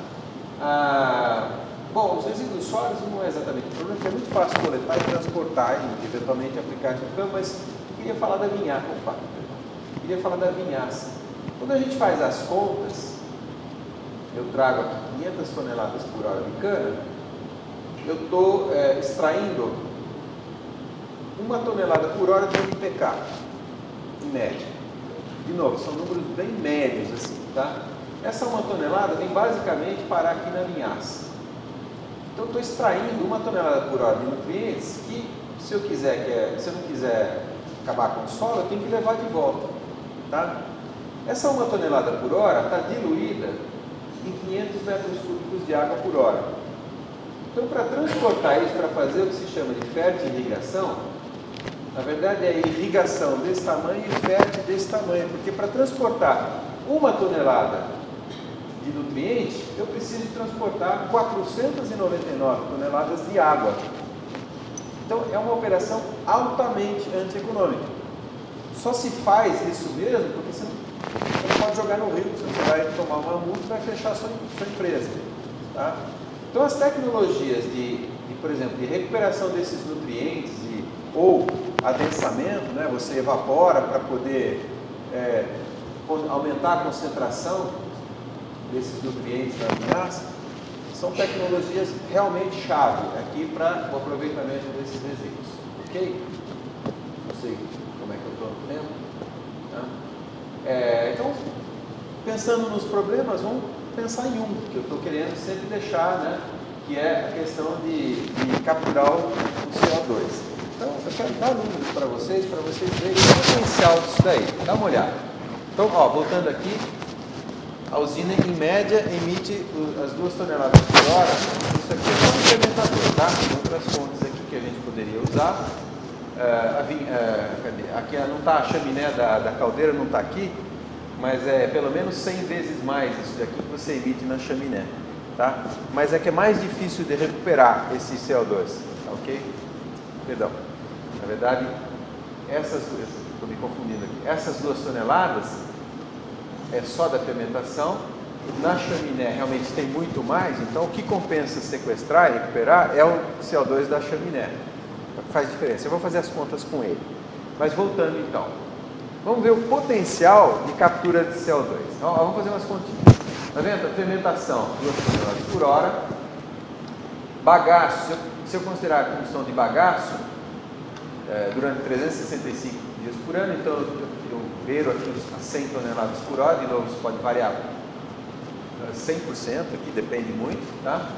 Bom, os resíduos sólidos não é exatamente o problema, porque é muito fácil coletar e transportar e eventualmente aplicar no campo, mas eu queria falar da vinhaça. Quando a gente faz as contas, eu trago aqui 500 toneladas por hora de cana, eu estou extraindo 1 tonelada por hora de NPK, em média. De novo, são números bem médios assim, tá? Essa 1 tonelada vem basicamente parar aqui na linhaça. Então, eu estou extraindo 1 tonelada por hora de nutrientes que, se eu não quiser acabar com o solo, eu tenho que levar de volta, tá? Essa 1 tonelada por hora está diluída em 500 metros cúbicos de água por hora. Então, para transportar isso, para fazer o que se chama de fertirrigação, na verdade é irrigação desse tamanho e fértil desse tamanho, porque para transportar 1 tonelada de nutriente, eu preciso transportar 499 toneladas de água. Então, é uma operação altamente antieconômica. Só se faz isso mesmo porque você não pode jogar no rio, você vai tomar uma multa e vai fechar a sua empresa. Tá? Então, as tecnologias por exemplo, de recuperação desses nutrientes ou adensamento, né, você evapora para poder aumentar a concentração desses nutrientes na linhaça, são tecnologias realmente chave aqui para o aproveitamento desses resíduos. Ok? Não sei como é que eu estou no tempo. Tá? Então, pensando nos problemas, vamos pensar em um, que eu estou querendo sempre deixar, né, que é a questão de capturar o CO2. Então, eu quero dar números para vocês verem o potencial disso daí. Dá uma olhada. Então, ó, voltando aqui, a usina, em média, emite as 2 toneladas por hora. Isso aqui é só um fermentador, tá? Tem outras fontes aqui que a gente poderia usar. Aqui não está a chaminé da caldeira, não está aqui, mas é pelo menos 100 vezes mais isso daqui que você emite na chaminé, tá? Mas é que é mais difícil de recuperar esse CO2, tá ok? Perdão, na verdade, estou me confundindo aqui, essas 2 toneladas é só da fermentação. Na chaminé realmente tem muito mais, então o que compensa sequestrar e recuperar é o CO2 da chaminé. Faz diferença. Eu vou fazer as contas com ele. Mas voltando então, vamos ver o potencial de captura de CO2. Então, vamos fazer umas continhas. Está vendo? A fermentação, 2 toneladas por hora. Bagaço, se eu considerar a combustão de bagaço, durante 365 dias por ano, então eu beiro aqui as 100 toneladas por hora, de novo isso pode variar 100% aqui, depende muito, tá?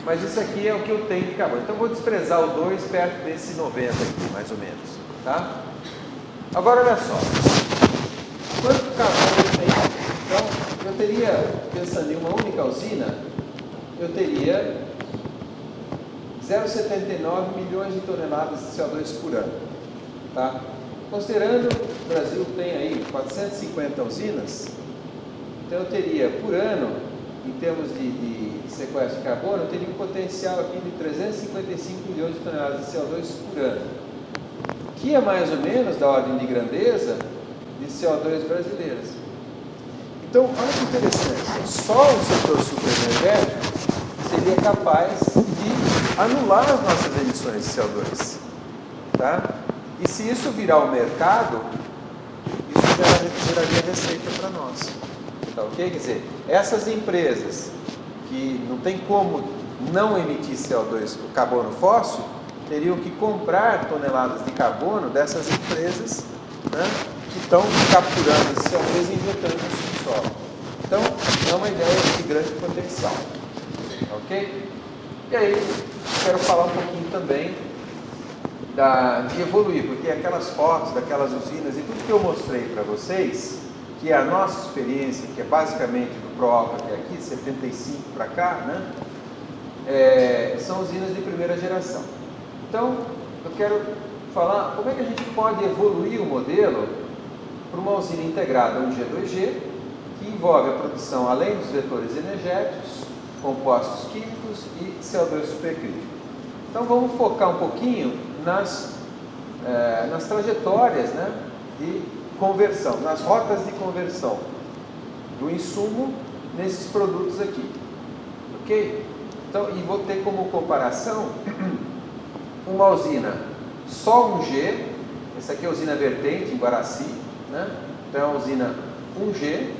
Mas isso aqui é o que eu tenho de carbono. Então eu vou desprezar o 2 perto desse 90 aqui, mais ou menos, tá? Agora olha só, quanto carbono eu tenho? Então eu teria, pensando em uma única usina, eu teria 0,79 milhões de toneladas de CO2 por ano, tá? Considerando que o Brasil tem aí 450 usinas, então eu teria por ano, em termos de sequestro de carbono, eu teria um potencial aqui de 355 milhões de toneladas de CO2 por ano, que é mais ou menos da ordem de grandeza de CO2 brasileiras. Então, olha que interessante, só o setor superenergético seria capaz de anular as nossas emissões de CO2, tá? E se isso virar o mercado, isso geraria receita para nós. Tá, ok? Quer dizer, essas empresas que não tem como não emitir CO2, o carbono fóssil, teriam que comprar toneladas de carbono dessas empresas, né, que estão capturando esse CO2 e injetando no subsolo. Então, é uma ideia de grande potencial. Ok? E aí, quero falar um pouquinho também de evoluir, porque aquelas fotos daquelas usinas e tudo que eu mostrei para vocês, que é a nossa experiência, que é basicamente do Proapa até aqui, 75 para cá, né? São usinas de primeira geração. Então, eu quero falar como é que a gente pode evoluir o modelo para uma usina integrada 1G, 2G, que envolve a produção, além dos vetores energéticos, compostos químicos e CO2 supercrítico. Então, vamos focar um pouquinho nas trajetórias, né, de conversão, nas rotas de conversão do insumo nesses produtos aqui, ok? Então, e vou ter como comparação uma usina só 1G, essa aqui é a usina Vertente, em Guaraci, né? Então é uma usina 1G,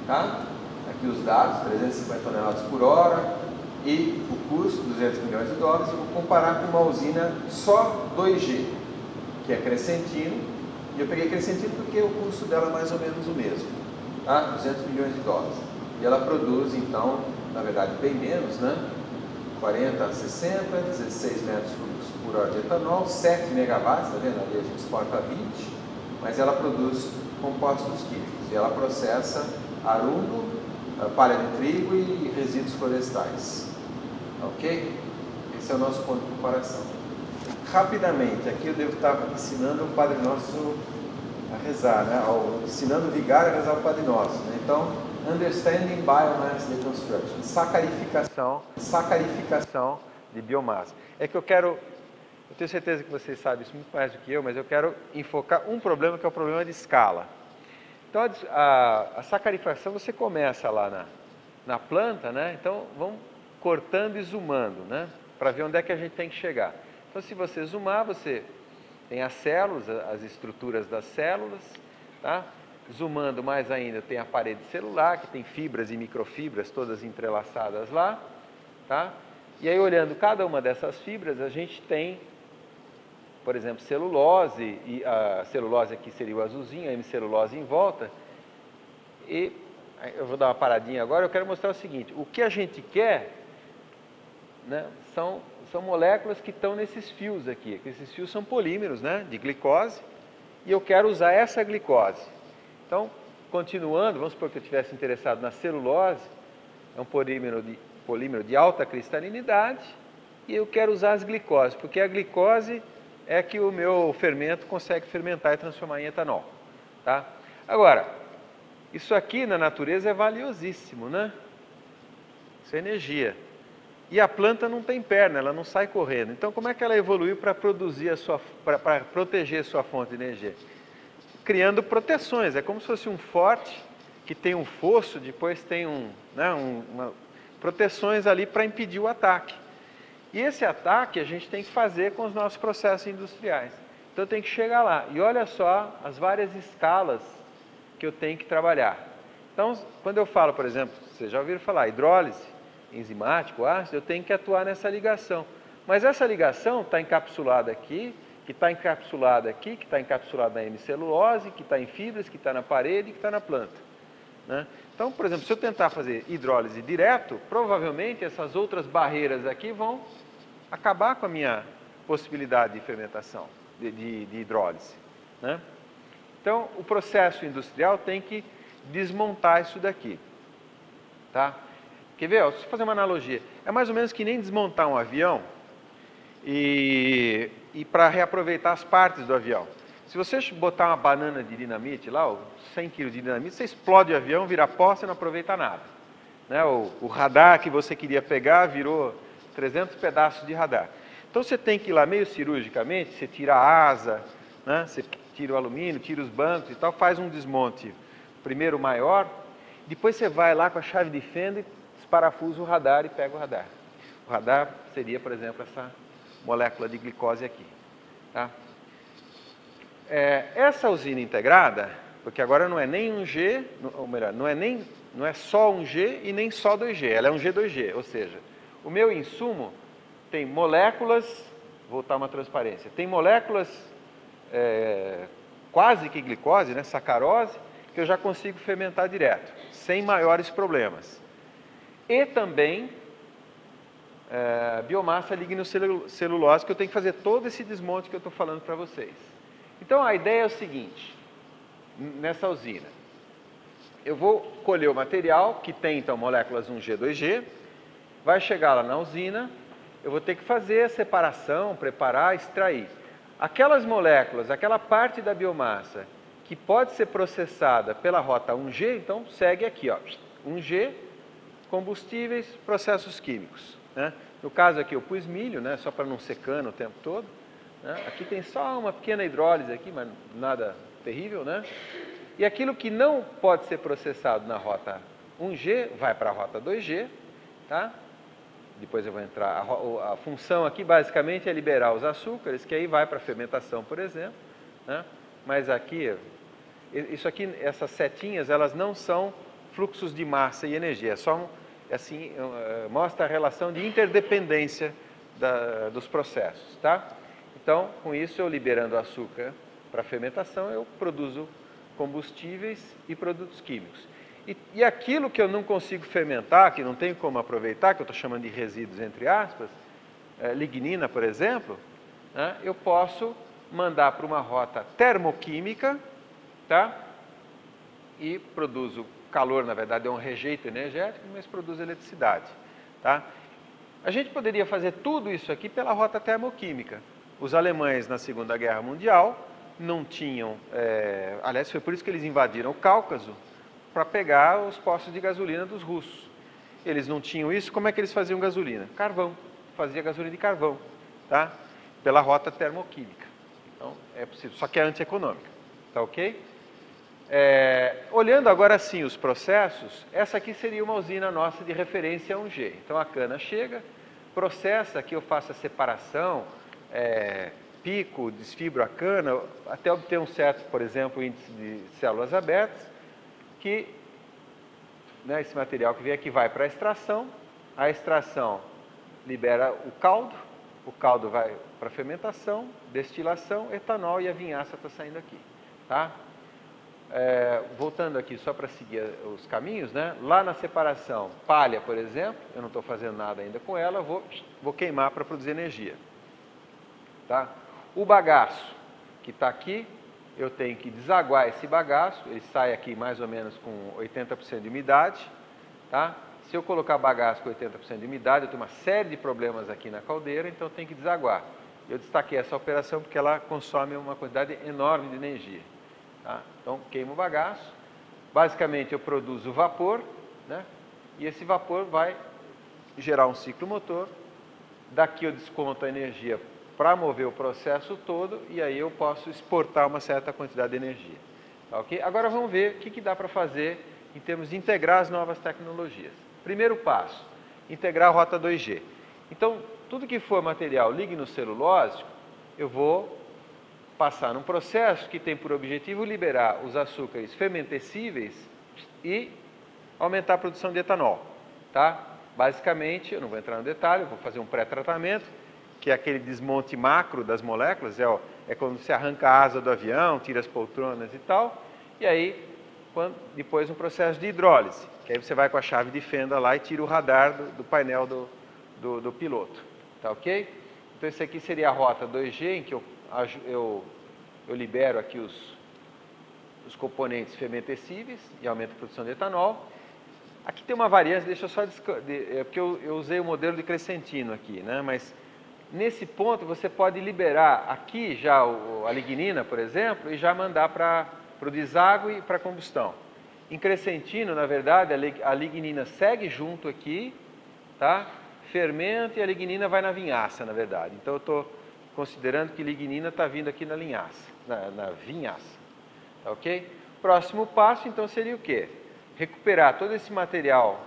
tá? Aqui os dados, 350 toneladas por hora e o custo, 200 milhões de dólares, e vou comparar com uma usina só 2G, que é Crescentino. E eu peguei Crescentino porque o custo dela é mais ou menos o mesmo, tá? 200 milhões de dólares. E ela produz, então, na verdade, bem menos, né? 40 a 60, 16 metros cúbicos por hora de etanol, 7 megawatts, tá vendo? Ali a gente exporta 20, mas ela produz compostos químicos. E ela processa arundo, palha de trigo e resíduos florestais. Ok? Esse é o nosso ponto de comparação. Rapidamente, aqui eu devo estar ensinando o Padre Nosso a rezar, né? Ensinando o vigário a rezar o Padre Nosso, né? Então, Understanding Biomass Deconstruction, sacarificação de biomassa. É que eu tenho certeza que vocês sabem isso muito mais do que eu, mas eu quero enfocar um problema que é o problema de escala. Então, a sacarificação você começa lá na planta, né? Então, vamos cortando e zoomando, né? Para ver onde é que a gente tem que chegar. Então, se você zoomar, você tem as células, as estruturas das células, tá? Zoomando mais ainda, tem a parede celular, que tem fibras e microfibras todas entrelaçadas lá, tá? E aí, olhando cada uma dessas fibras, a gente tem, por exemplo, celulose, e a celulose aqui seria o azulzinho, a hemicelulose em volta. E eu vou dar uma paradinha agora, eu quero mostrar o seguinte: o que a gente quer né, são moléculas que estão nesses fios aqui. Esses fios são polímeros, né, de glicose, e eu quero usar essa glicose. Então, continuando, vamos supor que eu estivesse interessado na celulose, é um polímero de alta cristalinidade, e eu quero usar as glicoses, porque a glicose é que o meu fermento consegue fermentar e transformar em etanol. Tá? Agora, isso aqui na natureza é valiosíssimo, né? Isso é energia. E a planta não tem perna, ela não sai correndo. Então, como é que ela evoluiu para produzir para proteger a sua fonte de energia? Criando proteções. É como se fosse um forte que tem um fosso, depois tem proteções ali para impedir o ataque. E esse ataque a gente tem que fazer com os nossos processos industriais. Então, eu tenho que chegar lá. E olha só as várias escalas que eu tenho que trabalhar. Então, quando eu falo, por exemplo, vocês já ouviram falar, hidrólise, enzimático, ácido, eu tenho que atuar nessa ligação. Mas essa ligação está encapsulada aqui, que está encapsulada aqui, que está encapsulada na hemicelulose, que está em fibras, que está na parede, que está na planta. Né? Então, por exemplo, se eu tentar fazer hidrólise direto, provavelmente essas outras barreiras aqui vão acabar com a minha possibilidade de fermentação, de hidrólise. Né? Então, o processo industrial tem que desmontar isso daqui. Tá? Quer ver? Deixa eu fazer uma analogia. É mais ou menos que nem desmontar um avião e para reaproveitar as partes do avião. Se você botar uma banana de dinamite lá, 100 kg de dinamite, você explode o avião, vira pó, você não aproveita nada. Né? O radar que você queria pegar virou 300 pedaços de radar. Então você tem que ir lá meio cirurgicamente, você tira a asa, né? Você tira o alumínio, tira os bancos e tal, faz um desmonte primeiro maior, depois você vai lá com a chave de fenda e desparafusa o radar e pega o radar. O radar seria, por exemplo, essa molécula de glicose aqui. Tá? Essa usina integrada, porque agora não é nem 1G, ou melhor, não é só 1G e nem só 2G, ela é 1G, 2G, ou seja, o meu insumo tem moléculas, vou botar uma transparência, tem moléculas quase que glicose, né, sacarose, que eu já consigo fermentar direto, sem maiores problemas. E também biomassa lignocelulose, que eu tenho que fazer todo esse desmonte que eu estou falando para vocês. Então, a ideia é o seguinte, nessa usina, eu vou colher o material, que tem, então, moléculas 1G, 2G, vai chegar lá na usina, eu vou ter que fazer a separação, preparar, extrair. Aquelas moléculas, aquela parte da biomassa que pode ser processada pela rota 1G, então, segue aqui, ó, 1G, combustíveis, processos químicos. Né? No caso aqui eu pus milho, né, só para não secando o tempo todo. Né? Aqui tem só uma pequena hidrólise aqui, mas nada terrível. Né? E aquilo que não pode ser processado na rota 1G, vai para a rota 2G. Tá? Depois eu vou entrar. A função aqui basicamente é liberar os açúcares, que aí vai para a fermentação, por exemplo. Né? Mas aqui, isso aqui, essas setinhas, elas não são fluxos de massa e energia, é só assim, mostra a relação de interdependência dos processos, tá? Então, com isso, eu liberando açúcar para a fermentação, eu produzo combustíveis e produtos químicos. E aquilo que eu não consigo fermentar, que não tenho como aproveitar, que eu estou chamando de resíduos, entre aspas, lignina, por exemplo, né, eu posso mandar para uma rota termoquímica, tá? E produzo calor, na verdade, é um rejeito energético, mas produz eletricidade. Tá? A gente poderia fazer tudo isso aqui pela rota termoquímica. Os alemães, na Segunda Guerra Mundial, não tinham... aliás, foi por isso que eles invadiram o Cáucaso, para pegar os postos de gasolina dos russos. Eles não tinham isso, como é que eles faziam gasolina? Carvão. Fazia gasolina de carvão, tá? Pela rota termoquímica. Então, é possível, só que é antieconômica. Tá ok? Olhando agora sim os processos, essa aqui seria uma usina nossa de referência 1G. Então a cana chega, processa, aqui eu faço a separação, pico, desfibro a cana, até obter um certo, por exemplo, índice de células abertas, que né, esse material que vem aqui vai para a extração libera o caldo vai para a fermentação, destilação, etanol e a vinhaça está saindo aqui. Tá? voltando aqui só para seguir os caminhos, né? Lá na separação, palha, por exemplo, eu não estou fazendo nada ainda com ela, vou queimar para produzir energia. Tá? O bagaço, que está aqui, eu tenho que desaguar esse bagaço, ele sai aqui mais ou menos com 80% de umidade. Tá? Se eu colocar bagaço com 80% de umidade, eu tenho uma série de problemas aqui na caldeira, então eu tenho que desaguar. Eu destaquei essa operação porque ela consome uma quantidade enorme de energia. Tá? Então, queimo o bagaço, basicamente eu produzo vapor, né? E esse vapor vai gerar um ciclo motor, daqui eu desconto a energia para mover o processo todo, e aí eu posso exportar uma certa quantidade de energia. Tá, okay? Agora vamos ver o que dá para fazer em termos de integrar as novas tecnologias. Primeiro passo, integrar a rota 2G. Então, tudo que for material lignocelulósico, eu vou passar num processo que tem por objetivo liberar os açúcares fermentescíveis e aumentar a produção de etanol. Tá? Basicamente, eu não vou entrar no detalhe, eu vou fazer um pré-tratamento, que é aquele desmonte macro das moléculas, é quando você arranca a asa do avião, tira as poltronas e tal, e aí depois um processo de hidrólise, que aí você vai com a chave de fenda lá e tira o radar do painel do piloto. Tá ok? Então esse aqui seria a rota 2G, em que eu libero aqui os componentes fermentescíveis e aumento a produção de etanol. Aqui tem uma variância, deixa eu só... porque eu usei o modelo de Crescentino aqui, né? Mas nesse ponto você pode liberar aqui já a lignina, por exemplo, e já mandar para o deságue e para a combustão. Em Crescentino, na verdade, a lignina segue junto aqui, tá? Fermenta e a lignina vai na vinhaça, na verdade. Então eu estou considerando que lignina está vindo aqui na linhaça, na vinhaça. Tá ok? Próximo passo, então, seria o quê? Recuperar todo esse material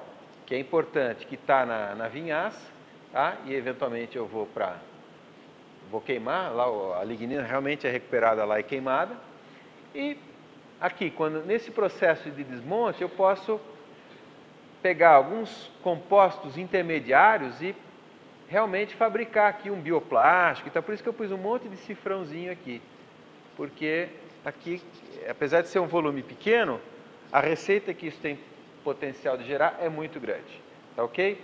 que é importante, que está na vinhaça, tá? E eventualmente eu vou queimar, lá a lignina realmente é recuperada lá e queimada. E aqui, nesse processo de desmonte, eu posso pegar alguns compostos intermediários e realmente fabricar aqui um bioplástico. Então, por isso que eu pus um monte de cifrãozinho aqui, porque aqui, apesar de ser um volume pequeno, a receita que isso tem potencial de gerar é muito grande, tá ok?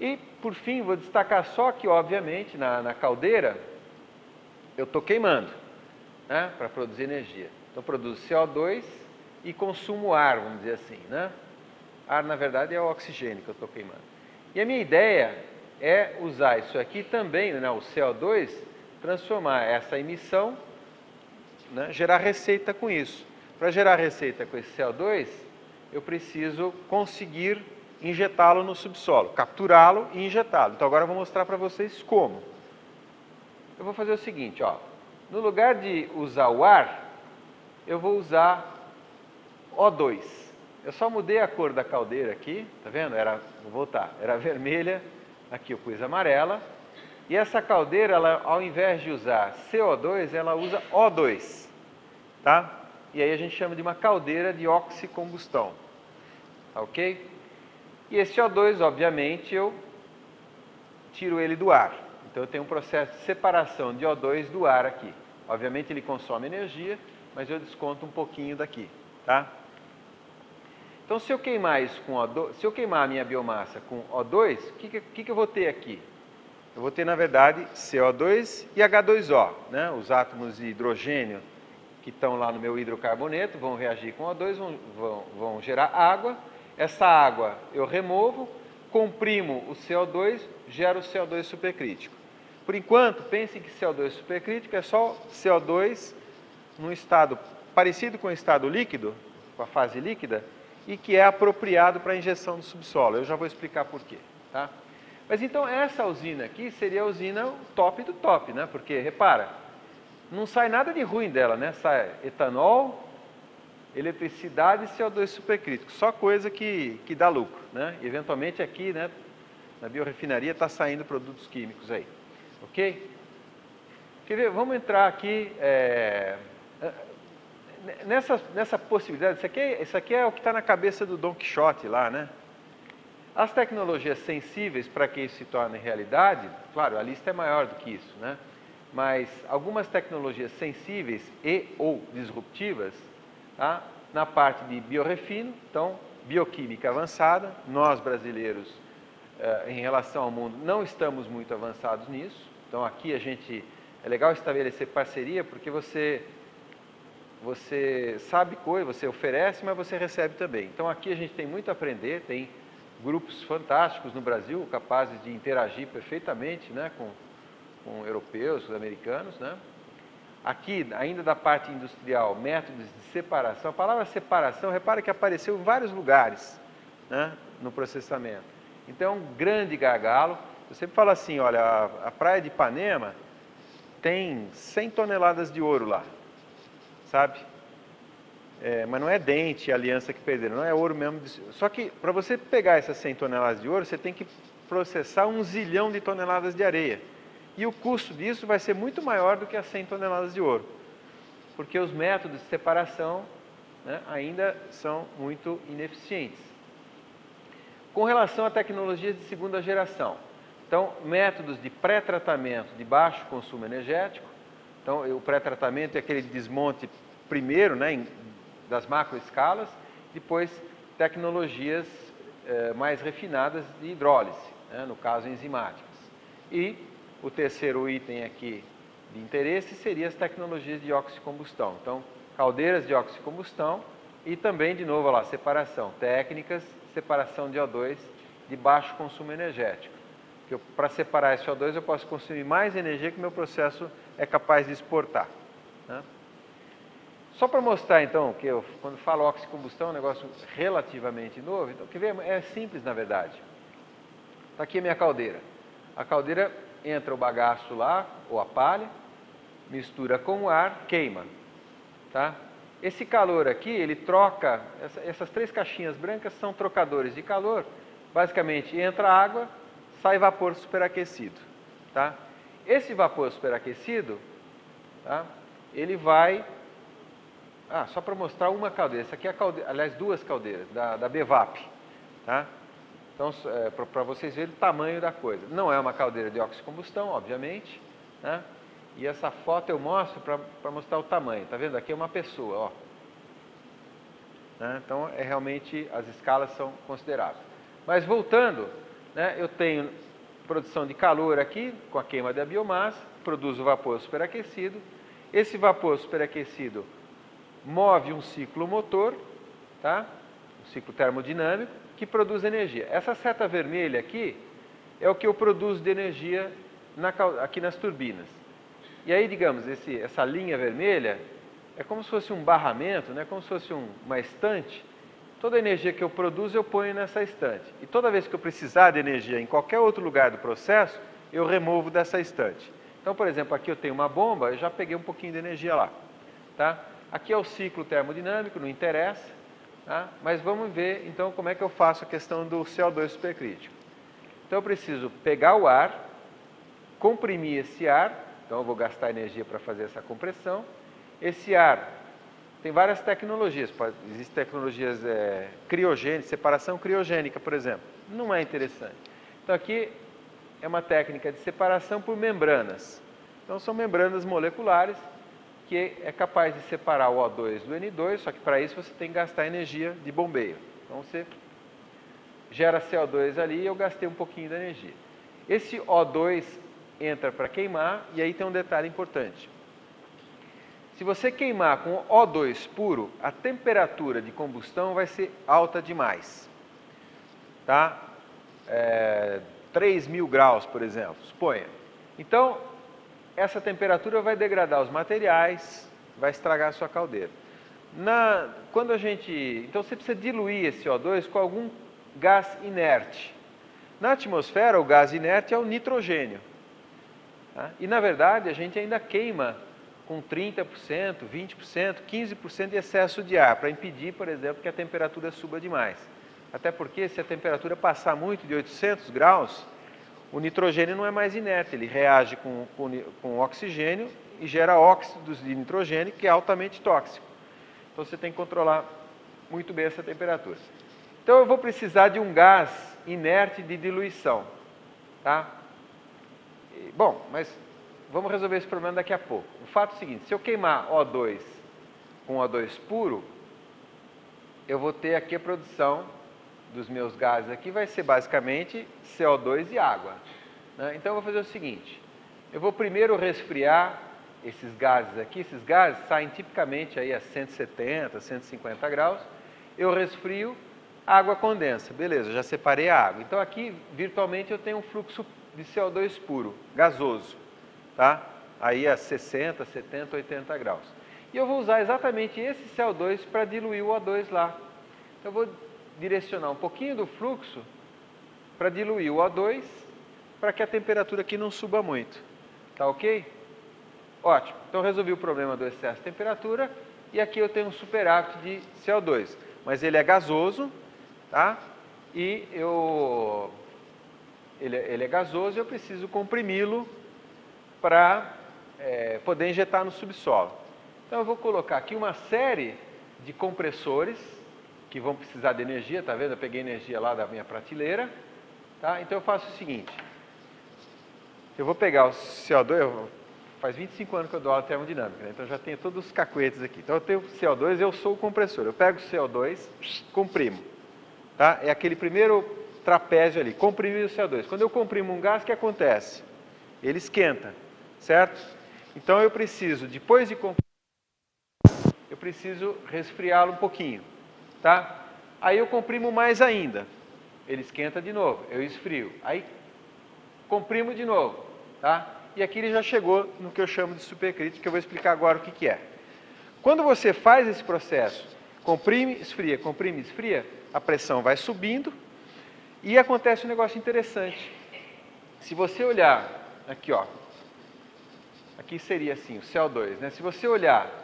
E, por fim, vou destacar só que, obviamente, na caldeira, eu estou queimando, né, para produzir energia. Então, produzo CO2 e consumo ar, vamos dizer assim, né? Ar, na verdade, é o oxigênio que eu estou queimando. E a minha ideia é usar isso aqui também, né, o CO2, transformar essa emissão, né, gerar receita com isso. Para gerar receita com esse CO2, eu preciso conseguir injetá-lo no subsolo, capturá-lo e injetá-lo. Então agora eu vou mostrar para vocês como. Eu vou fazer o seguinte, ó, no lugar de usar o ar, eu vou usar O2. Eu só mudei a cor da caldeira aqui, tá vendo? Vou voltar, era vermelha, aqui eu pus amarela. E essa caldeira, ela, ao invés de usar CO2, ela usa O2, tá? E aí a gente chama de uma caldeira de oxicombustão, tá ok? E esse O2, obviamente, eu tiro ele do ar. Então eu tenho um processo de separação de O2 do ar aqui. Obviamente ele consome energia, mas eu desconto um pouquinho daqui, tá? Então se eu queimar isso com O2, se eu queimar a minha biomassa com O2, o que eu vou ter aqui? Eu vou ter, na verdade, CO2 e H2O, né? Os átomos de hidrogênio que estão lá no meu hidrocarboneto vão reagir com O2, vão gerar água. Essa água eu removo, comprimo o CO2, gero o CO2 supercrítico. Por enquanto, pensem que CO2 supercrítico é só CO2 num estado parecido com o estado líquido, com a fase líquida, e que é apropriado para a injeção no subsolo. Eu já vou explicar por quê, tá? Mas então essa usina aqui seria a usina top do top, né? Porque, repara, não sai nada de ruim dela, né? Sai etanol, eletricidade e CO2 supercrítico. Só coisa que dá lucro, né? E, eventualmente aqui, né, na biorefinaria está saindo produtos químicos aí. Ok? Quer ver? Vamos entrar aqui nessa possibilidade. Isso aqui é o que está na cabeça do Don Quixote lá, né? As tecnologias sensíveis para que isso se torne realidade, claro, a lista é maior do que isso, né? Mas algumas tecnologias sensíveis e ou disruptivas, tá, na parte de biorefino, então, bioquímica avançada. Nós, brasileiros, em relação ao mundo, não estamos muito avançados nisso. Então, aqui é legal estabelecer parceria, porque você sabe coisa, você oferece, mas você recebe também. Então, aqui a gente tem muito a aprender, tem grupos fantásticos no Brasil, capazes de interagir perfeitamente, né, com europeus, sul-americanos, né? Aqui, ainda da parte industrial, métodos de separação. A palavra separação, repara que apareceu em vários lugares, né, no processamento. Então, é um grande gargalo. Eu sempre falo assim, olha, a praia de Ipanema tem 100 toneladas de ouro lá, sabe? Mas não é dente, aliança que perderam, não é ouro mesmo. Só que, para você pegar essas 100 toneladas de ouro, você tem que processar 1 zilhão de toneladas de areia. E o custo disso vai ser muito maior do que as 100 toneladas de ouro, porque os métodos de separação, né, ainda são muito ineficientes. Com relação a tecnologias de segunda geração, então, métodos de pré-tratamento de baixo consumo energético. Então, o pré-tratamento é aquele desmonte primeiro, né, das macroescalas, depois tecnologias mais refinadas de hidrólise, né, no caso enzimáticas. E o terceiro item aqui de interesse seria as tecnologias de oxicombustão. Então, caldeiras de oxicombustão e também, de novo, lá, separação, técnicas, separação de O2 de baixo consumo energético. Para separar esse O2 eu posso consumir mais energia que o meu processo é capaz de exportar, né? Só para mostrar, então, que quando falo oxicombustão é um negócio relativamente novo, então, quer ver? É simples, na verdade. Está aqui a minha caldeira. A caldeira entra o bagaço lá, ou a palha, mistura com o ar, queima, tá? Esse calor aqui, ele troca, essas 3 caixinhas brancas são trocadores de calor. Basicamente, entra água, sai vapor superaquecido, tá? Esse vapor superaquecido, tá, ele vai... só para mostrar uma caldeira. Essa aqui é a caldeira, aliás, 2 caldeiras, da Bevap, tá? Então, para vocês verem o tamanho da coisa. Não é uma caldeira de oxicombustão, obviamente, né? E essa foto eu mostro para mostrar o tamanho. Tá vendo? Aqui é uma pessoa, ó. Né? Então, realmente, as escalas são consideráveis. Mas, voltando, né, eu tenho produção de calor aqui, com a queima da biomassa, produzo vapor superaquecido. Esse vapor superaquecido move um ciclo motor, tá? Um ciclo termodinâmico, que produz energia. Essa seta vermelha aqui é o que eu produzo de energia aqui nas turbinas. E aí, digamos, essa linha vermelha é como se fosse um barramento, né? Como se fosse uma estante. Toda a energia que eu produzo eu ponho nessa estante. E toda vez que eu precisar de energia em qualquer outro lugar do processo, eu removo dessa estante. Então, por exemplo, aqui eu tenho uma bomba, eu já peguei um pouquinho de energia lá, tá? Aqui é o ciclo termodinâmico, não interessa, tá? Mas vamos ver, então, como é que eu faço a questão do CO2 supercrítico. Então, eu preciso pegar o ar, comprimir esse ar, então eu vou gastar energia para fazer essa compressão. Esse ar tem várias tecnologias, existem tecnologias criogênicas, separação criogênica, por exemplo. Não é interessante. Então, aqui é uma técnica de separação por membranas. Então, são membranas moleculares que é capaz de separar o O2 do N2, só que para isso você tem que gastar energia de bombeio. Então, você gera CO2 ali e eu gastei um pouquinho da energia. Esse O2 entra para queimar e aí tem um detalhe importante. Se você queimar com O2 puro, a temperatura de combustão vai ser alta demais, tá? 3.000 graus, por exemplo, suponha. Então, essa temperatura vai degradar os materiais, vai estragar a sua caldeira. Então, você precisa diluir esse O2 com algum gás inerte. Na atmosfera, o gás inerte é o nitrogênio, tá? E, na verdade, a gente ainda queima com 30%, 20%, 15% de excesso de ar, para impedir, por exemplo, que a temperatura suba demais. Até porque, se a temperatura passar muito de 800 graus, o nitrogênio não é mais inerte, ele reage com oxigênio e gera óxidos de nitrogênio, que é altamente tóxico. Então, você tem que controlar muito bem essa temperatura. Então, eu vou precisar de um gás inerte de diluição, tá? Bom, mas vamos resolver esse problema daqui a pouco. O fato é o seguinte, se eu queimar O2 com O2 puro, eu vou ter aqui a produção dos meus gases aqui, vai ser basicamente CO2 e água, né? Então eu vou fazer o seguinte, eu vou primeiro resfriar esses gases aqui, esses gases saem tipicamente aí a 170, 150 graus, eu resfrio, a água condensa, beleza, já separei a água. Então aqui, virtualmente, eu tenho um fluxo de CO2 puro, gasoso, tá? Aí a 60, 70, 80 graus. E eu vou usar exatamente esse CO2 para diluir o O2 lá. Então eu vou direcionar um pouquinho do fluxo para diluir o O2, para que a temperatura aqui não suba muito. Tá ok? Ótimo. Então resolvi o problema do excesso de temperatura e aqui eu tenho um superávit de CO2. Mas ele é gasoso, tá? E ele é gasoso e eu preciso comprimi-lo para poder injetar no subsolo. Então eu vou colocar aqui uma série de compressores que vão precisar de energia, tá vendo? Eu peguei energia lá da minha prateleira, tá? Então eu faço o seguinte, eu vou pegar o CO2, faz 25 anos que eu dou aula de termodinâmica, né? Então já tenho todos os cacuetes aqui. Então eu tenho CO2, eu sou o compressor, eu pego o CO2, comprimo, tá? É aquele primeiro trapézio ali, comprimir o CO2. Quando eu comprimo um gás, o que acontece? Ele esquenta, certo? Então eu preciso, depois de comprimir, eu preciso resfriá-lo um pouquinho, tá? Aí eu comprimo mais ainda, ele esquenta de novo, eu esfrio, aí comprimo de novo, tá? E aqui ele já chegou no que eu chamo de supercrítico, que eu vou explicar agora o que é. Quando você faz esse processo, comprime, esfria, a pressão vai subindo e acontece um negócio interessante. Se você olhar aqui, ó, aqui seria assim, o CO2, né? Se você olhar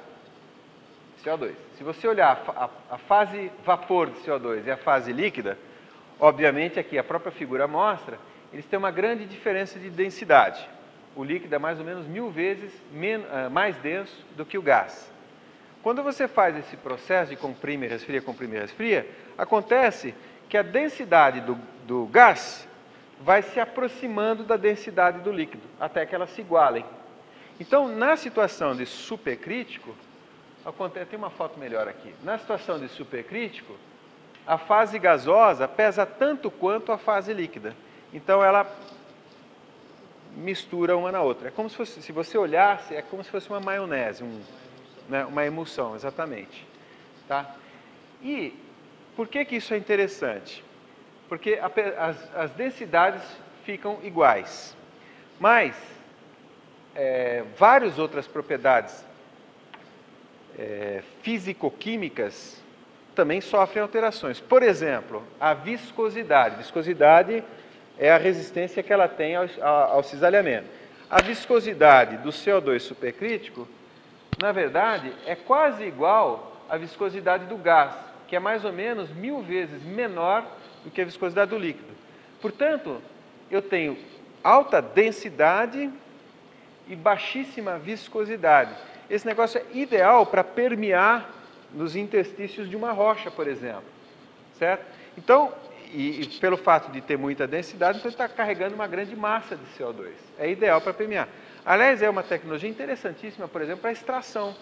CO2, se você olhar a fase vapor de CO2 e a fase líquida, obviamente aqui a própria figura mostra, eles têm uma grande diferença de densidade. O líquido é mais ou menos 1000 vezes mais denso do que o gás. Quando você faz esse processo de comprime, resfria, acontece que a densidade do gás vai se aproximando da densidade do líquido, até que elas se igualem. Então, na situação de supercrítico, tem uma foto melhor aqui. Na situação de supercrítico, a fase gasosa pesa tanto quanto a fase líquida. Então, ela mistura uma na outra. É como se fosse, se você olhasse, é como se fosse uma maionese, uma emulsão, exatamente. Tá? E por que isso é interessante? Porque as densidades ficam iguais, mas várias outras propriedades físico-químicas também sofrem alterações. Por exemplo, a viscosidade. Viscosidade é a resistência que ela tem ao cisalhamento. A viscosidade do CO2 supercrítico, na verdade, é quase igual à viscosidade do gás, que é mais ou menos 1000 vezes menor do que a viscosidade do líquido. Portanto, eu tenho alta densidade e baixíssima viscosidade. Esse negócio é ideal para permear nos interstícios de uma rocha, por exemplo. Certo? Então, e pelo fato de ter muita densidade, então ele está carregando uma grande massa de CO2. É ideal para permear. Aliás, é uma tecnologia interessantíssima, por exemplo, para extração.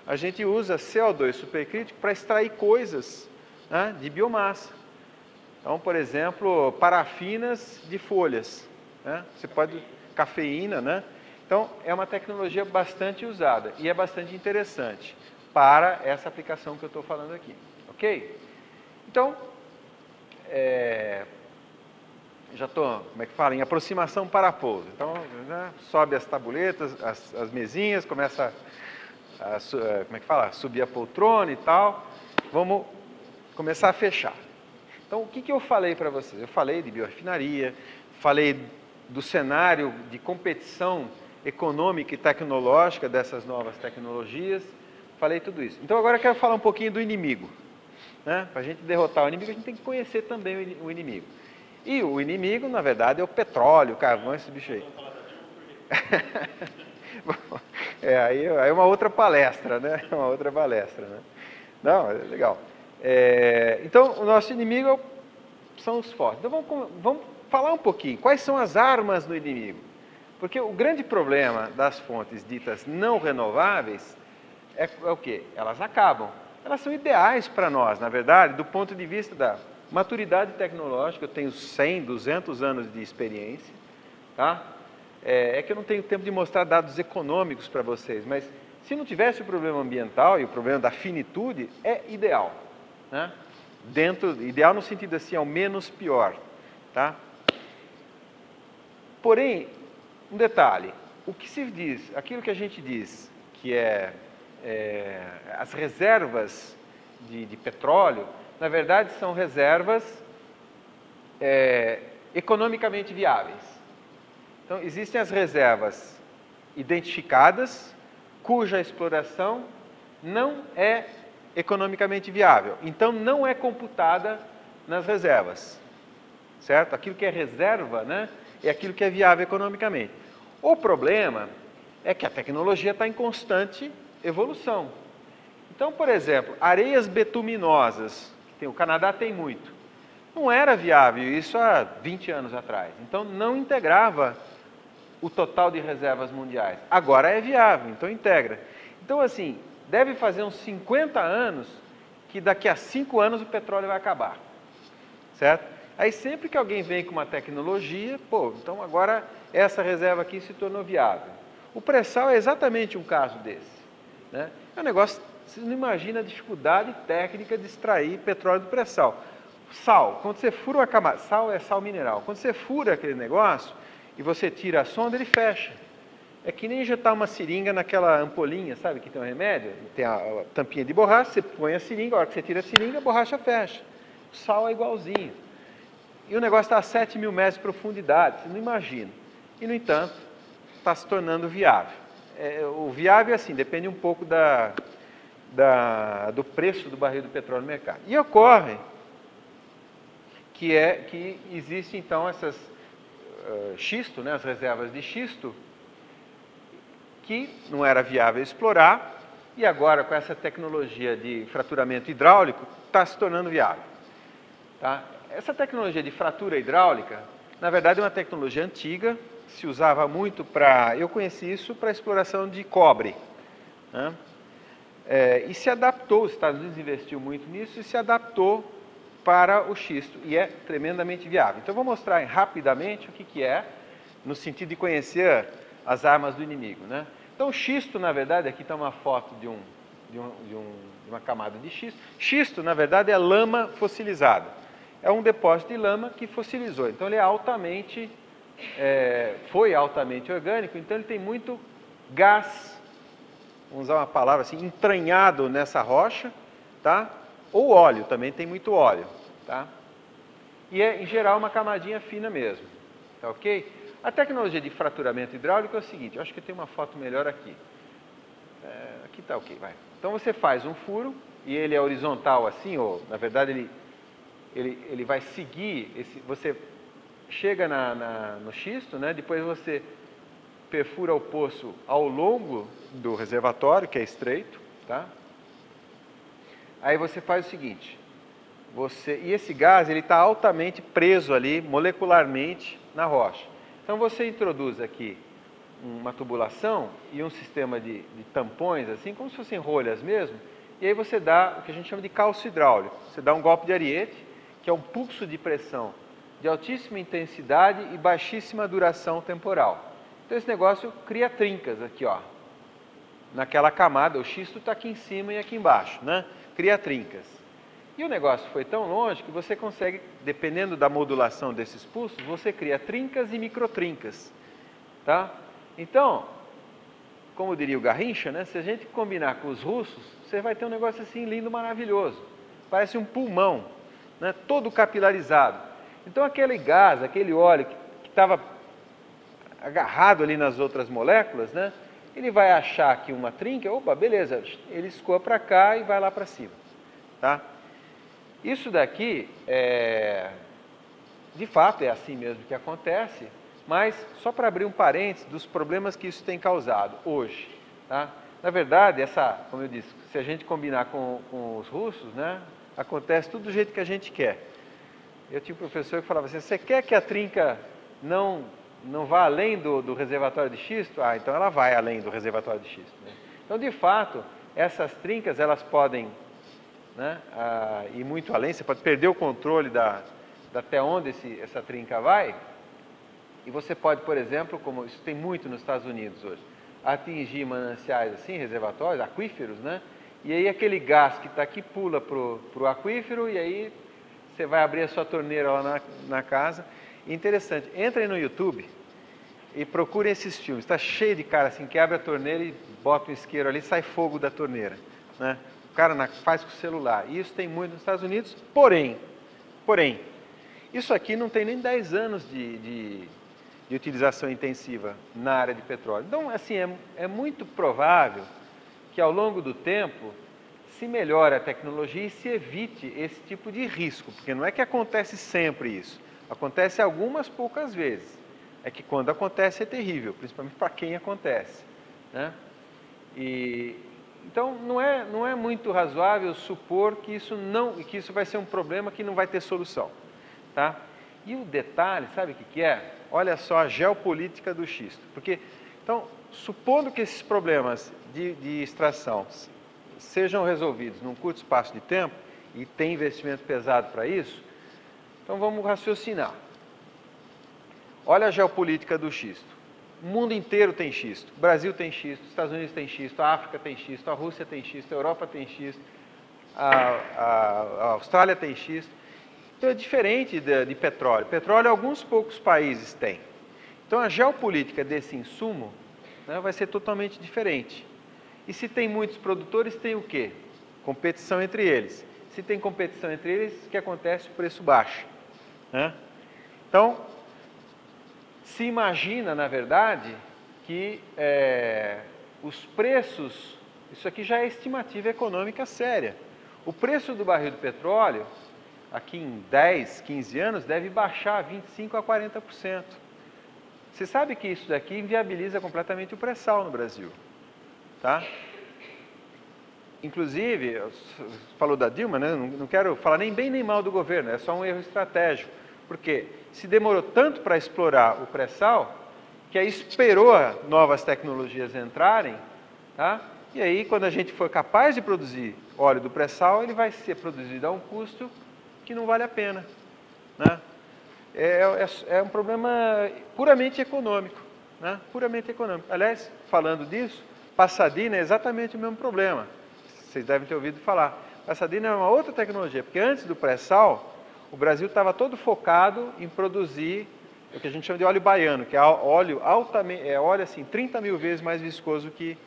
A gente usa CO2 supercrítico para extrair coisas, né, de biomassa. Então, por exemplo, parafinas de folhas, né? Você pode, cafeína, né? Então, é uma tecnologia bastante usada e é bastante interessante para essa aplicação que eu estou falando aqui, ok? Então, já estou, como é que fala, em aproximação para pouso. Então, né, sobe as tabuletas, as mesinhas, começa como é que fala, subir a poltrona e tal. Vamos começar a fechar. Então, o que eu falei para vocês? Eu falei de biorefinaria, falei do cenário de competição econômica e tecnológica dessas novas tecnologias, falei tudo isso. Então, agora eu quero falar um pouquinho do inimigo. Né? Para a gente derrotar o inimigo, a gente tem que conhecer também o inimigo. E o inimigo, na verdade, é o petróleo, o carvão, esse bicho aí. Aí é uma outra palestra, né? Uma outra palestra, né? Não, é legal. Então, o nosso inimigo são os fósseis. Então, vamos falar um pouquinho. Quais são as armas do inimigo? Porque o grande problema das fontes ditas não renováveis é o quê? Elas acabam. elas são ideais para nós, na verdade, do ponto de vista da maturidade tecnológica. Eu tenho 100, 200 anos de experiência, tá? É que eu não tenho tempo de mostrar dados econômicos para vocês, mas se não tivesse o problema ambiental e o problema da finitude, é ideal, né? Ideal no sentido assim, ao menos pior, tá? Porém, um detalhe, o que se diz, aquilo que a gente diz, que as reservas de petróleo, na verdade são reservas economicamente viáveis. Então, existem as reservas identificadas, cuja exploração não é economicamente viável. Então, não é computada nas reservas, certo? Aquilo que é reserva, né, é aquilo que é viável economicamente. O problema é que a tecnologia está em constante evolução. Então, por exemplo, areias betuminosas, o Canadá tem muito, não era viável isso há 20 anos atrás. Então, não integrava o total de reservas mundiais. Agora é viável, então integra. Então, assim, deve fazer uns 50 anos que daqui a 5 anos o petróleo vai acabar, certo? Aí sempre que alguém vem com uma tecnologia, então agora essa reserva aqui se tornou viável. O pré-sal é exatamente um caso desse, né? É um negócio, você não imagina a dificuldade técnica de extrair petróleo do pré-sal. Sal, quando você fura uma camada, sal é sal mineral, quando você fura aquele negócio e você tira a sonda, ele fecha. É que nem injetar uma seringa naquela ampolinha, sabe, que tem um remédio, tem a tampinha de borracha, você põe a seringa, a hora que você tira a seringa, a borracha fecha. O sal é igualzinho. E o negócio está a 7 mil metros de profundidade, você não imagina. E, no entanto, está se tornando viável. O viável, assim, depende um pouco do preço do barril do petróleo no mercado. E ocorre que existe, então, essas xisto, né, as reservas de xisto, que não era viável explorar, e agora, com essa tecnologia de fraturamento hidráulico, está se tornando viável, tá? Essa tecnologia de fratura hidráulica, na verdade, é uma tecnologia antiga, se usava muito eu conheci isso para exploração de cobre, né? E se adaptou, os Estados Unidos investiu muito nisso e se adaptou para o xisto, e é tremendamente viável. Então, eu vou mostrar rapidamente o que é, no sentido de conhecer as armas do inimigo, né? Então, o xisto, na verdade, aqui está uma foto de uma camada de xisto. Xisto, na verdade, é lama fossilizada. É um depósito de lama que fossilizou. Então, ele foi altamente orgânico, então ele tem muito gás, vamos usar uma palavra assim, entranhado nessa rocha, tá? Ou óleo, também tem muito óleo, tá? E é, em geral, uma camadinha fina mesmo, tá ok? A tecnologia de fraturamento hidráulico é o seguinte, eu acho que tem uma foto melhor aqui. Aqui está ok, vai. Então, você faz um furo, e ele é horizontal assim, ou, na verdade, ele vai seguir, você chega no xisto, né? Depois você perfura o poço ao longo do reservatório, que é estreito, tá? Aí você faz o seguinte, e esse gás ele está altamente preso ali, molecularmente, na rocha. Então você introduz aqui uma tubulação e um sistema de tampões, assim, como se fossem rolhas mesmo, e aí você dá o que a gente chama de calço hidráulico. Você dá um golpe de ariete, que é um pulso de pressão de altíssima intensidade e baixíssima duração temporal. Então esse negócio cria trincas aqui, ó. Naquela camada, o xisto está aqui em cima e aqui embaixo, né? Cria trincas. E o negócio foi tão longe que você consegue, dependendo da modulação desses pulsos, você cria trincas e microtrincas, tá? Então, como diria o Garrincha, né? Se a gente combinar com os russos, você vai ter um negócio assim lindo, maravilhoso. Parece um pulmão, né? Todo capilarizado. Então aquele gás, aquele óleo que estava agarrado ali nas outras moléculas, né? Ele vai achar aqui uma trinca, opa, beleza, ele escoa para cá e vai lá para cima, tá? Isso daqui, de fato, é assim mesmo que acontece, mas só para abrir um parênteses dos problemas que isso tem causado hoje, tá? Na verdade, como eu disse, se a gente combinar com os russos, né, acontece tudo do jeito que a gente quer. Eu tinha um professor que falava assim, você quer que a trinca não vá além do reservatório de xisto? Ah, então ela vai além do reservatório de xisto, né? Então, de fato, essas trincas, elas podem né? E muito além, você pode perder o controle até onde essa trinca vai, e você pode, por exemplo, como isso tem muito nos Estados Unidos hoje, atingir mananciais assim, reservatórios, aquíferos, né? E aí aquele gás que está aqui pula para o aquífero, e aí você vai abrir a sua torneira lá na casa. Interessante, entrem no YouTube e procurem esses filmes. Está cheio de cara assim, que abre a torneira e bota um isqueiro ali, sai fogo da torneira, né? O cara faz com o celular. E isso tem muito nos Estados Unidos, porém, isso aqui não tem nem 10 anos de utilização intensiva na área de petróleo. Então, assim, é muito provável que ao longo do tempo se melhore a tecnologia e se evite esse tipo de risco, porque não é que acontece sempre isso, acontece algumas poucas vezes. É que quando acontece é terrível, principalmente para quem acontece, né? Então não é muito razoável supor que isso vai ser um problema que não vai ter solução, tá? E o detalhe, sabe o que é? Olha só a geopolítica do xisto. Porque, então, supondo que esses problemas de extração sejam resolvidos num curto espaço de tempo, e tem investimento pesado para isso, então vamos raciocinar. Olha a geopolítica do xisto. O mundo inteiro tem xisto. O Brasil tem xisto, os Estados Unidos tem xisto, a África tem xisto, a Rússia tem xisto, a Europa tem xisto, a Austrália tem xisto. Então é diferente de petróleo. Petróleo alguns poucos países têm. Então a geopolítica desse insumo, né, vai ser totalmente diferente. E se tem muitos produtores, tem o quê? Competição entre eles. Se tem competição entre eles, o que acontece? O preço baixa, né? Então, se imagina, na verdade, que os preços, isso aqui já é estimativa econômica séria. O preço do barril do petróleo, aqui em 10, 15 anos, deve baixar 25% a 40%. Você sabe que isso daqui inviabiliza completamente o pré-sal no Brasil, tá? Inclusive, falou da Dilma, né? Não quero falar nem bem nem mal do governo, é só um erro estratégico, porque se demorou tanto para explorar o pré-sal, que aí esperou novas tecnologias entrarem, tá? E aí, quando a gente for capaz de produzir óleo do pré-sal, ele vai ser produzido a um custo que não vale a pena, né? É um problema puramente econômico, né? Puramente econômico. Aliás, falando disso, Pasadena é exatamente o mesmo problema. Vocês devem ter ouvido falar. Pasadena é uma outra tecnologia, porque antes do pré-sal, o Brasil estava todo focado em produzir o que a gente chama de óleo baiano, que é óleo assim, 30 mil vezes mais viscoso que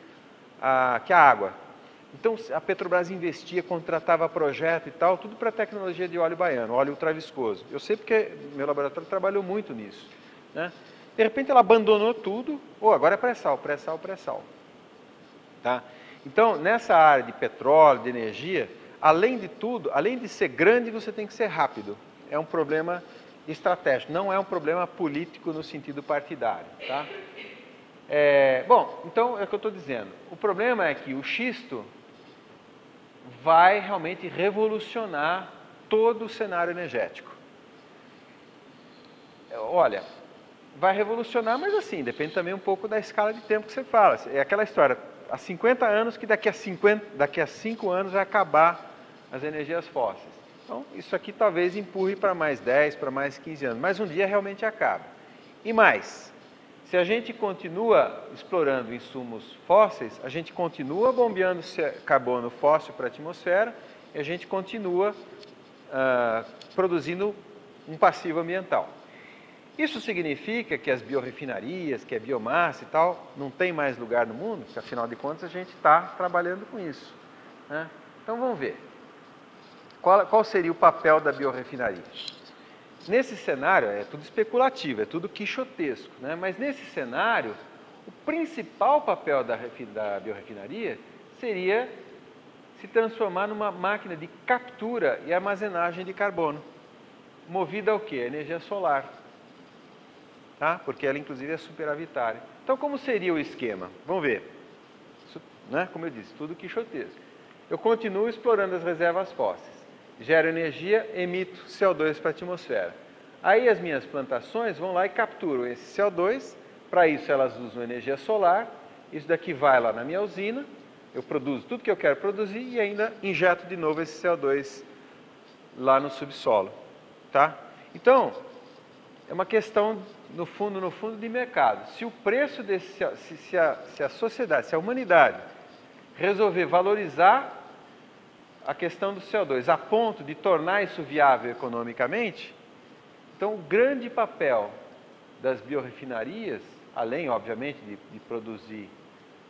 a água. Então, a Petrobras investia, contratava projeto e tal, tudo para a tecnologia de óleo baiano, óleo ultraviscoso. Eu sei porque meu laboratório trabalhou muito nisso, né? De repente, ela abandonou tudo, agora é pré-sal, pré-sal, pré-sal. Tá? Então, nessa área de petróleo, de energia, além de tudo, além de ser grande, você tem que ser rápido. É um problema estratégico, não é um problema político no sentido partidário, tá? Bom, então é o que eu estou dizendo. O problema é que o xisto vai realmente revolucionar todo o cenário energético. Olha, vai revolucionar, mas assim, depende também um pouco da escala de tempo que você fala. É aquela história, há 50 anos que daqui a 5 anos vai acabar as energias fósseis. Então, isso aqui talvez empurre para mais 10, para mais 15 anos, mas um dia realmente acaba. E mais, se a gente continua explorando insumos fósseis, a gente continua bombeando carbono fóssil para a atmosfera e a gente continua produzindo um passivo ambiental. Isso significa que as biorefinarias, que a biomassa e tal, não tem mais lugar no mundo, porque afinal de contas a gente está trabalhando com isso, né? Então vamos ver. Qual seria o papel da biorefinaria? Nesse cenário, é tudo especulativo, é tudo quixotesco, né? Mas nesse cenário, o principal papel da biorefinaria seria se transformar numa máquina de captura e armazenagem de carbono, movida ao quê? A energia solar, tá? Porque ela, inclusive, é superavitária. Então, como seria o esquema? Vamos ver. Isso, né? Como eu disse, tudo quixotesco. Eu continuo explorando as reservas fósseis. Gero energia, emito CO2 para a atmosfera. Aí as minhas plantações vão lá e capturam esse CO2, para isso elas usam energia solar, isso daqui vai lá na minha usina, Eu produzo tudo que eu quero produzir e ainda injeto de novo esse CO2 lá no subsolo, tá? Então, é uma questão, no fundo, de mercado. Se o preço desse, se a sociedade, se a humanidade resolver valorizar a questão do CO2 a ponto de tornar isso viável economicamente, então o grande papel das biorefinarias, além, obviamente, de produzir,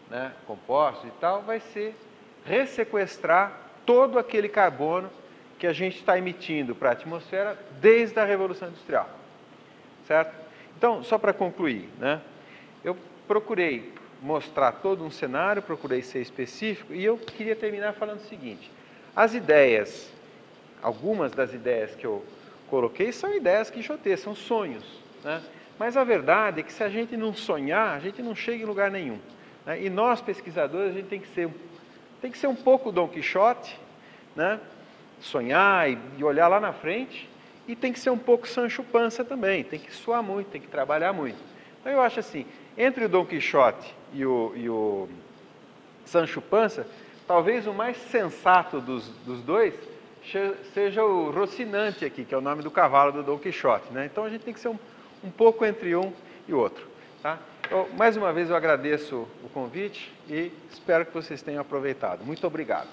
né, compostos e tal, vai ser ressequestrar todo aquele carbono que a gente está emitindo para a atmosfera desde a Revolução Industrial, certo? Então, só para concluir, né, eu procurei mostrar todo um cenário, procurei ser específico e eu queria terminar falando o seguinte: as ideias, algumas das ideias que eu coloquei são ideias quixotescas, são sonhos, né? Mas a verdade é que se a gente não sonhar, a gente não chega em lugar nenhum, né? E nós, pesquisadores, a gente tem que ser um pouco Dom Quixote, né? Sonhar e olhar lá na frente, e tem que ser um pouco Sancho Panza também, tem que suar muito, tem que trabalhar muito. Então eu acho assim, entre o Dom Quixote e o Sancho Panza, talvez o mais sensato dos dois seja o Rocinante aqui, que é o nome do cavalo do Dom Quixote, né? Então a gente tem que ser um pouco entre um e outro, tá? Então, mais uma vez eu agradeço o convite e espero que vocês tenham aproveitado. Muito obrigado.